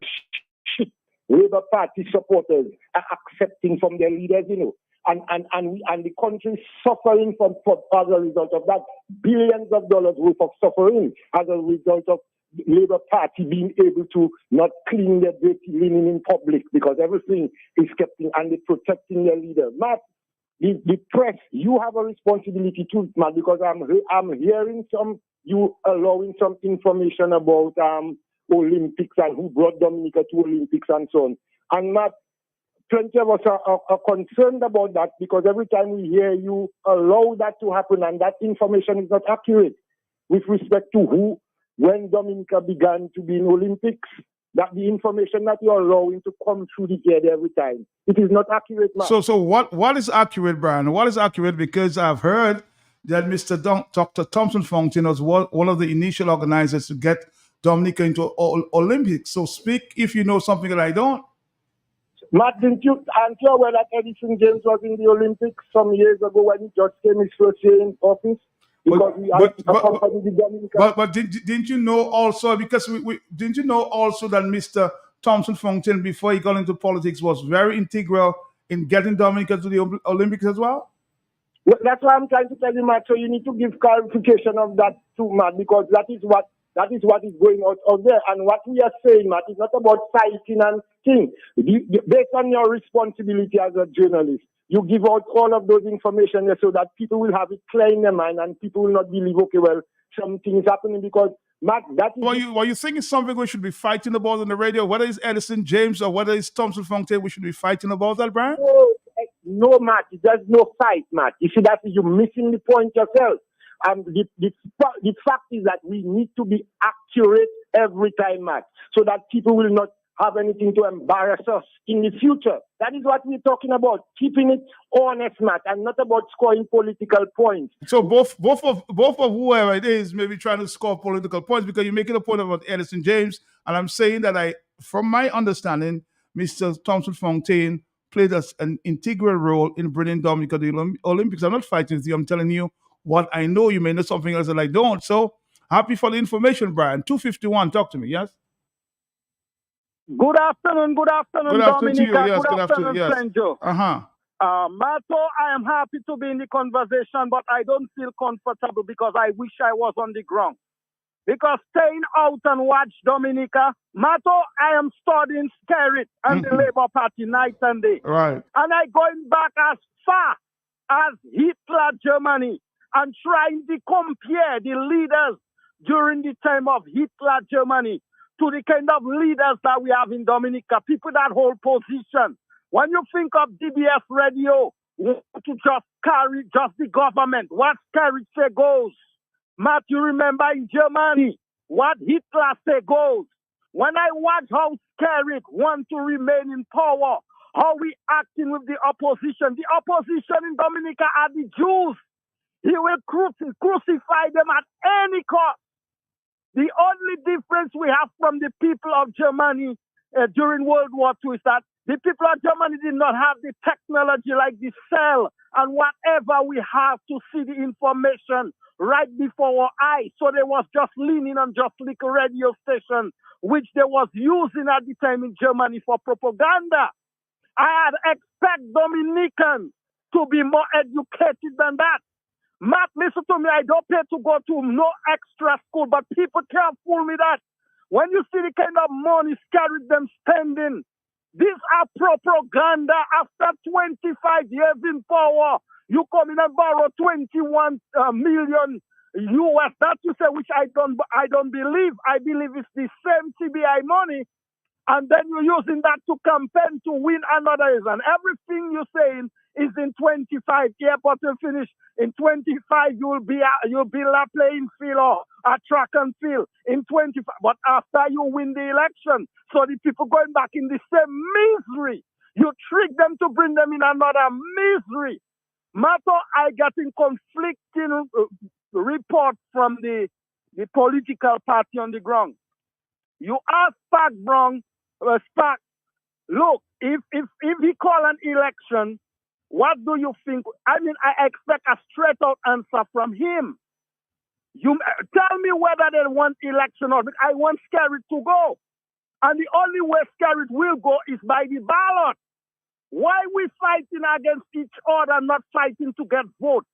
shit Labour Party supporters are accepting from their leaders, and the country is suffering as a result of that, billions of dollars worth of suffering as a result of Labour Party being able to not clean their dirty linen in public because everything is kept in, and they're protecting their leader. Matt, the press, you have a responsibility too, Matt, because I'm hearing you allowing some information about Olympics and who brought Dominica to Olympics and so on. And Matt, plenty of us are concerned about that because every time we hear you allow that to happen, and that information is not accurate with respect to when Dominica began to be in Olympics, that the information that you're allowing to come through the air every time, it is not accurate, Matt. So what is accurate, Brian? What is accurate? Because I've heard that Dr. Thompson Fontaine was one of the initial organizers to get Dominica into Olympics. So speak if you know something that I don't. Matt, aren't you aware that Edison James was in the Olympics some years ago when he just came his first year in office? Because but didn't you know also, because didn't you know also that Mr. Thompson Fontaine, before he got into politics, was very integral in getting Dominica to the Olympics as well? Well, that's why I'm trying to tell you, Matt. So you need to give clarification of that too, Matt, because that is what is going out there. And what we are saying, Matt, is not about fighting and things. Based on your responsibility as a journalist, you give out all of those information there so that people will have it clear in their mind and people will not believe, okay, well, something is happening because, Matt, that is... Well, you think it's something we should be fighting about on the radio, whether it's Edison James or whether it's Thompson Fontaine, we should be fighting about that, Brian? No, Matt, there's no fight, Matt. You see, you're missing the point yourself. The fact is that we need to be accurate every time, Matt, so that people will not have anything to embarrass us in the future. That is what we're talking about, keeping it honest, Matt, and not about scoring political points. So both of whoever it is may be trying to score political points, because you're making a point about Edison James, and I'm saying that from my understanding, Mr. Thompson Fontaine played an integral role in bringing Dominica to the Olympics. I'm not fighting with you. I'm telling you what I know. You may know something else that I don't. So happy for the information, Brian. 251, talk to me, yes? Good afternoon, Dominica. Yes, good afternoon, yes. Senjo. Mato, I am happy to be in the conversation, but I don't feel comfortable because I wish I was on the ground. Because staying out and watch Dominica, Mato, I am studying spirit and the Labour Party night and day. Right. And I going back as far as Hitler Germany and trying to compare the leaders during the time of Hitler Germany to the kind of leaders that we have in Dominica, people that hold position. When you think of DBS radio, to just carry just the government, what carry say goes. Matt, you remember in Germany, what Hitler say goes. When I watch how Skerrit want to remain in power, how we acting with the opposition in Dominica are the Jews. He will crucify them at any cost. The only difference we have from the people of Germany during World War II is that the people of Germany did not have the technology like the cell and whatever we have to see the information right before our eyes. So they was just leaning on just like a radio station, which they was using at the time in Germany for propaganda. I had expect Dominicans to be more educated than that. Matt, listen to me. I don't pay to go to no extra school, but people can't fool me that. When you see the kind of money scattered them spending, these are propaganda. After 25 years in power, you come in and borrow 21 million US. That you say, which I don't believe. I believe it's the same CBI money. And then you're using that to campaign to win another election. Everything you're saying is in 25. Airport will finish in 25. You'll be a playing field or a track and field in 25. But after you win the election, so the people going back in the same misery, you trick them to bring them in another misery. Matter I getting conflicting report from the political party on the ground. You ask Spark, look, if he call an election, what do you think? I mean, I expect a straight out answer from him. You tell me whether they want election or not. I want Skerrit to go. And the only way Skerrit will go is by the ballot. Why we fighting against each other, not fighting to get votes?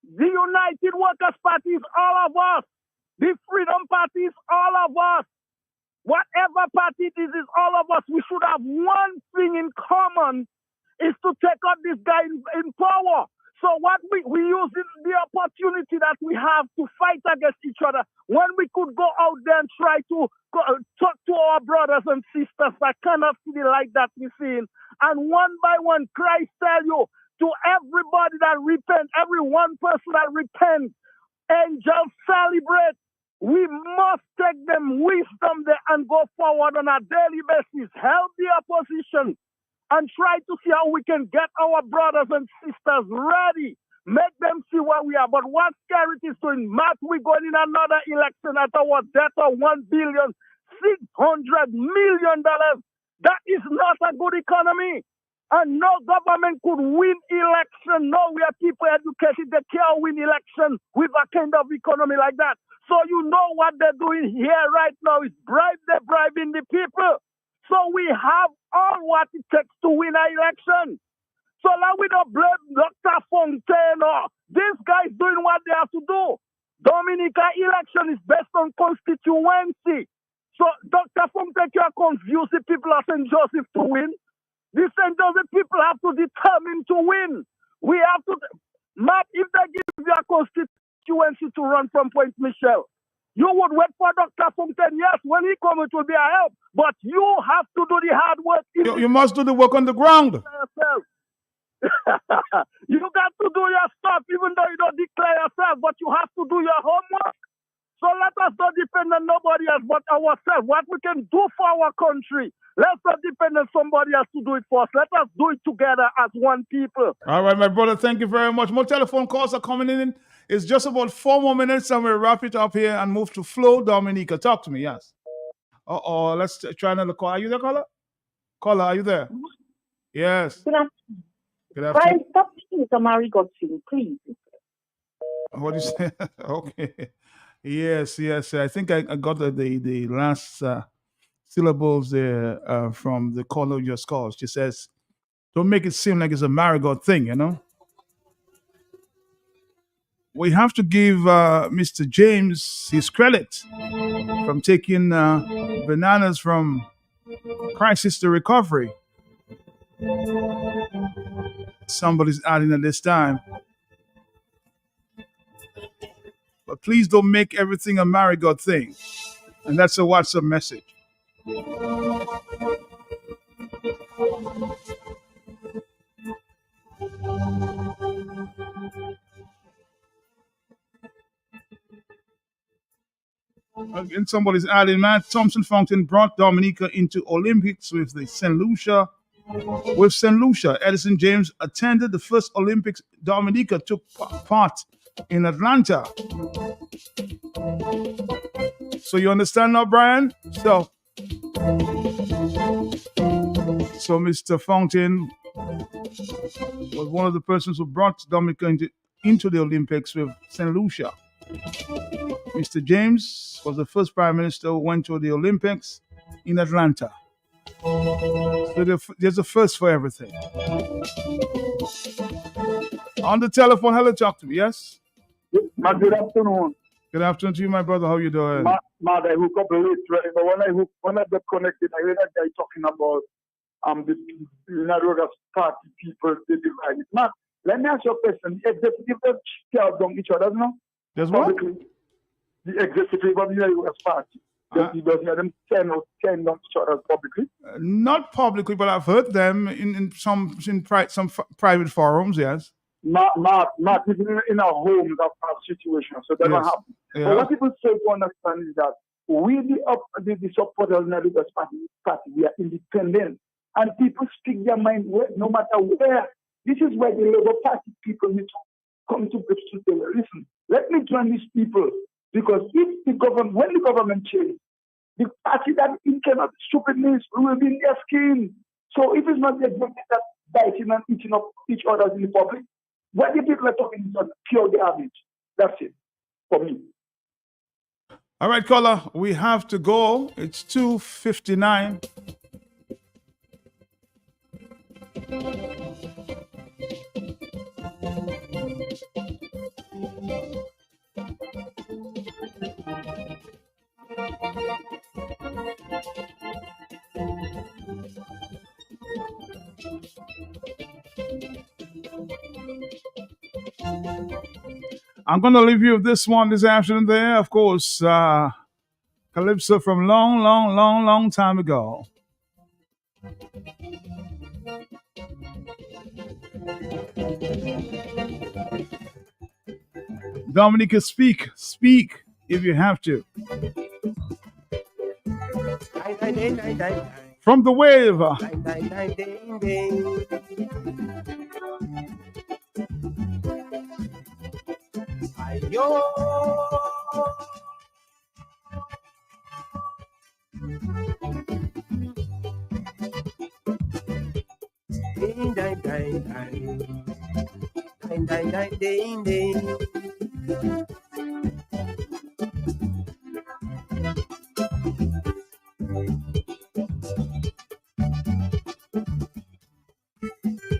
The United Workers' Party is all of us. The Freedom Party is all of us. Whatever party it is all of us. We should have one thing in common, is to take out this guy in power. So what we using the opportunity that we have to fight against each other when we could go out there and try to talk to our brothers and sisters that cannot see the light that we're seeing. And one by one, Christ tell you, to everybody that repent, every one person that repents, angels celebrate. We must take them wisdom there and go forward on a daily basis. Help the opposition and try to see how we can get our brothers and sisters ready. Make them see where we are. But what Skerrit is doing, Matt, we're going in another election at our debt of $1,600,000,000. That is not a good economy. And no government could win election. Nowhere people educated, they can't win election with a kind of economy like that. So you know what they're doing here right now is they're bribing the people. So we have all what it takes to win an election. So now we don't blame Dr. Fontaine or these guys doing what they have to do. Dominica election is based on constituency. So Dr. Fontaine can confuse the people of St. Joseph to win. The St. Joseph people have to determine to win. We have to, Matt, if they give you a constituency to run from Point Michel, you would wait for Dr. Fontaine. Yes, when he comes, it will be a help. But you have to do the hard work. You must do the work on the ground. You got to do your stuff, even though you don't declare yourself, but you have to do your homework. So let us not depend on nobody else but ourselves. What we can do for our country, let's not depend on somebody else to do it for us. Let us do it together as one people. All right, my brother, thank you very much. More telephone calls are coming in. It's just about 4 more minutes, and we'll wrap it up here and move to Flo Dominica. Talk to me, yes. Let's try another call. Are you there, caller? Caller, are you there? Yes. Good afternoon. Good afternoon. Stop speaking to Marigot thing, please. What do you say? Okay. Yes. I think I got the last syllables there from the caller of your calls. She says, don't make it seem like it's a marigold thing, you know? We have to give Mr. James his credit from taking bananas from crisis to recovery. Somebody's adding at this time. But please don't make everything a marigold thing. And that's a WhatsApp message. Again, somebody's adding, Matt Thompson Fountain brought Dominica into Olympics with St. Lucia. With St. Lucia, Edison James attended the first Olympics. Dominica took part in Atlanta. So you understand now, Brian? So Mr. Fountain was one of the persons who brought Dominica into the Olympics with St. Lucia. Mr. James was the first prime minister who went to the Olympics in Atlanta. So there's a first for everything. On the telephone, hello, talk to me, yes? Good afternoon. Good afternoon to you, my brother. How you doing? I hook up late, right? But when I got connected, I heard that guy talking about the United Workers Party people, they divided. Matt, let me ask you a question. The executive does tear down each other, no? There's what? The executive of the United Workers Party. Does hear them tear down each other publicly? Not publicly, but I've heard them in some private forums, yes. Not even in our homes of situation, so that don't happen. Yeah. But what people fail to understand is that we, the supporters of the United Workers Party, we are independent. And people speak their mind no matter where This is where the Labour Party people need to come to grips to say, listen, let me join these people, because if the government, when the government changes, the party that cannot stupidness will be in their skin. So if it's not the executive that biting and eating up each other in the public, what the people are talking is pure garbage. That's it for me. All right, caller, we have to go. It's 2:59. I'm going to leave you with this one this afternoon there. Of course, Calypso from long time ago. Dominica, speak if you have to. From the wave.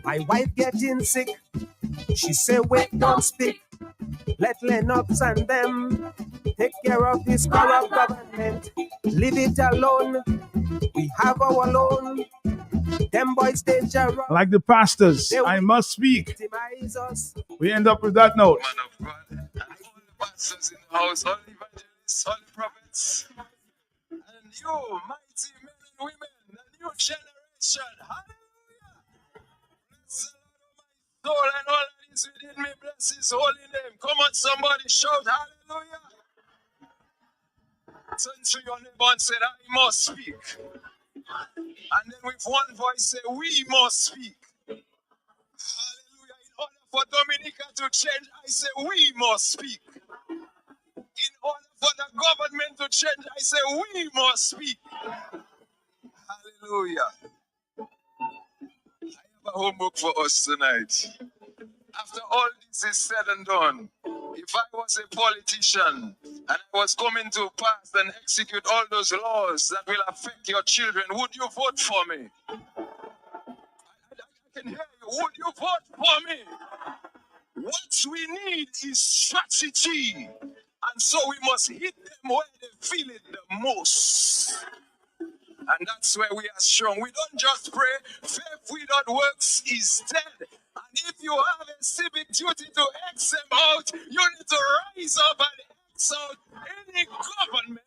My wife getting sick. She say, wait, don't speak. Let Lennox and them take care of this corrupt government. Leave it alone. We have our loan. Them boys dangerous. Like the pastors, I must speak. We end up with that note. Man of God, and all the pastors in the house, all the evangelists, all the prophets, and you, mighty men and women, the new generation. Hallelujah! Bless the Lord, my soul, and all that is within me. Bless His holy name. Come on, somebody shout hallelujah! Turn to your neighbor and say, I must speak. And then with one voice say, we must speak. Hallelujah. In order for Dominica to change, I say, we must speak. In order for the government to change, I say, we must speak. Hallelujah. I have a homework for us tonight. After all this is said and done, if I was a politician and I was coming to pass and execute all those laws that will affect your children, would you vote for me? I can hear you. Would you vote for me? What we need is strategy. And so we must hit them where they feel it the most. And that's where we are strong. We don't just pray. Faith without works is dead. And if you have a civic duty to X them out, you need to rise up and X out any government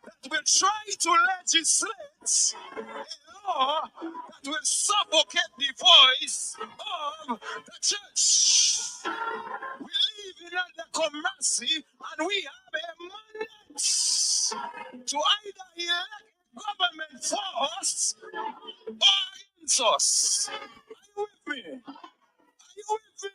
that will try to legislate a law that will suffocate the voice of the church. We live in a democracy and we have a mandate to either elect government for us or against us. Are you with me? Are you with me?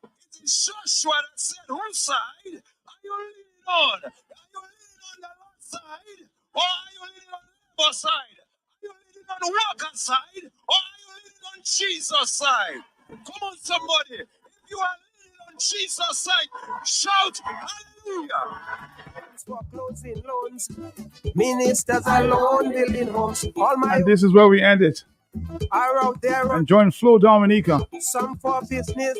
It is Joshua that said, whose side are you leaning on? Are you leaning on the Lord's side or are you leaning on the Labour side? Are you leaning on the worker side or are you leaning on Jesus' side? Come on, somebody. If you are leaning on Jesus' side, shout hallelujah. For closing loans, ministers alone building homes. All my And this is where we end it. are out there. And join Flo Dominica. Some for business,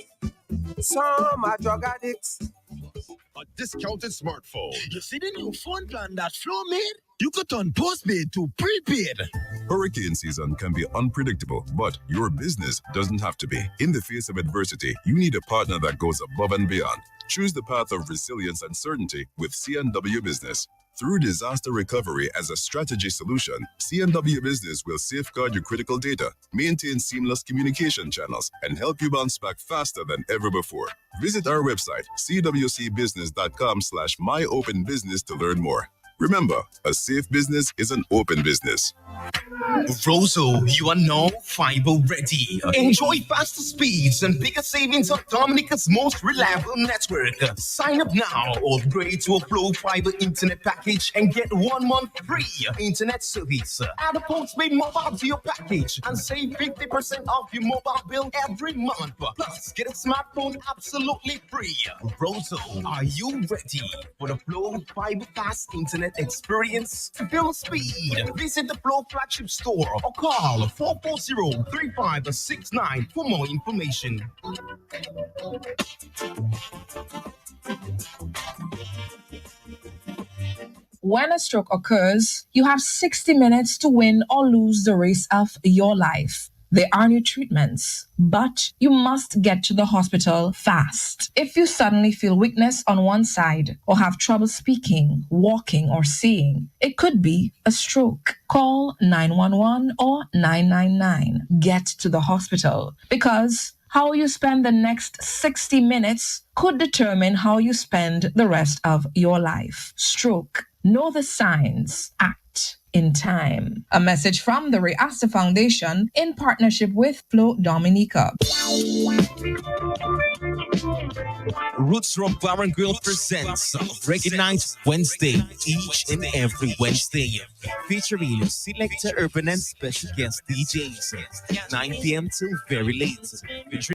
some are drug addicts. A discounted smartphone. You see the new phone plan that Flo made? You could turn postpaid to prepaid. Hurricane season can be unpredictable, but your business doesn't have to be. In the face of adversity, you need a partner that goes above and beyond. Choose the path of resilience and certainty with C&W Business. Through disaster recovery as a strategy solution, C&W Business will safeguard your critical data, maintain seamless communication channels, and help you bounce back faster than ever before. Visit our website, cwcbusiness.com/myopenbusiness to learn more. Remember, a safe business is an open business. Rosso, you are now fiber ready. Enjoy faster speeds and bigger savings on Dominica's most reliable network. Sign up now or upgrade to a Flow Fiber internet package and get 1 month free internet service. Add a postpaid mobile to your package and save 50% off your mobile bill every month. Plus, get a smartphone absolutely free. Rosso, are you ready for the Flow Fiber fast internet experience? To build speed, visit the Flow flagship store or call 440-3569 for more information. When a stroke occurs, you have 60 minutes to win or lose the race of your life. There are new treatments, but you must get to the hospital fast. If you suddenly feel weakness on one side or have trouble speaking, walking, or seeing, it could be a stroke. Call 911 or 999. Get to the hospital because how you spend the next 60 minutes could determine how you spend the rest of your life. Stroke. Know the signs. Act in time. A message from the Ray Astor Foundation in partnership with Flo Dominica. Roots from Bar and Grill presents Reggae Night Wednesday, each and every Wednesday, featuring selector urban and special guest DJs, 9 p.m. till very late.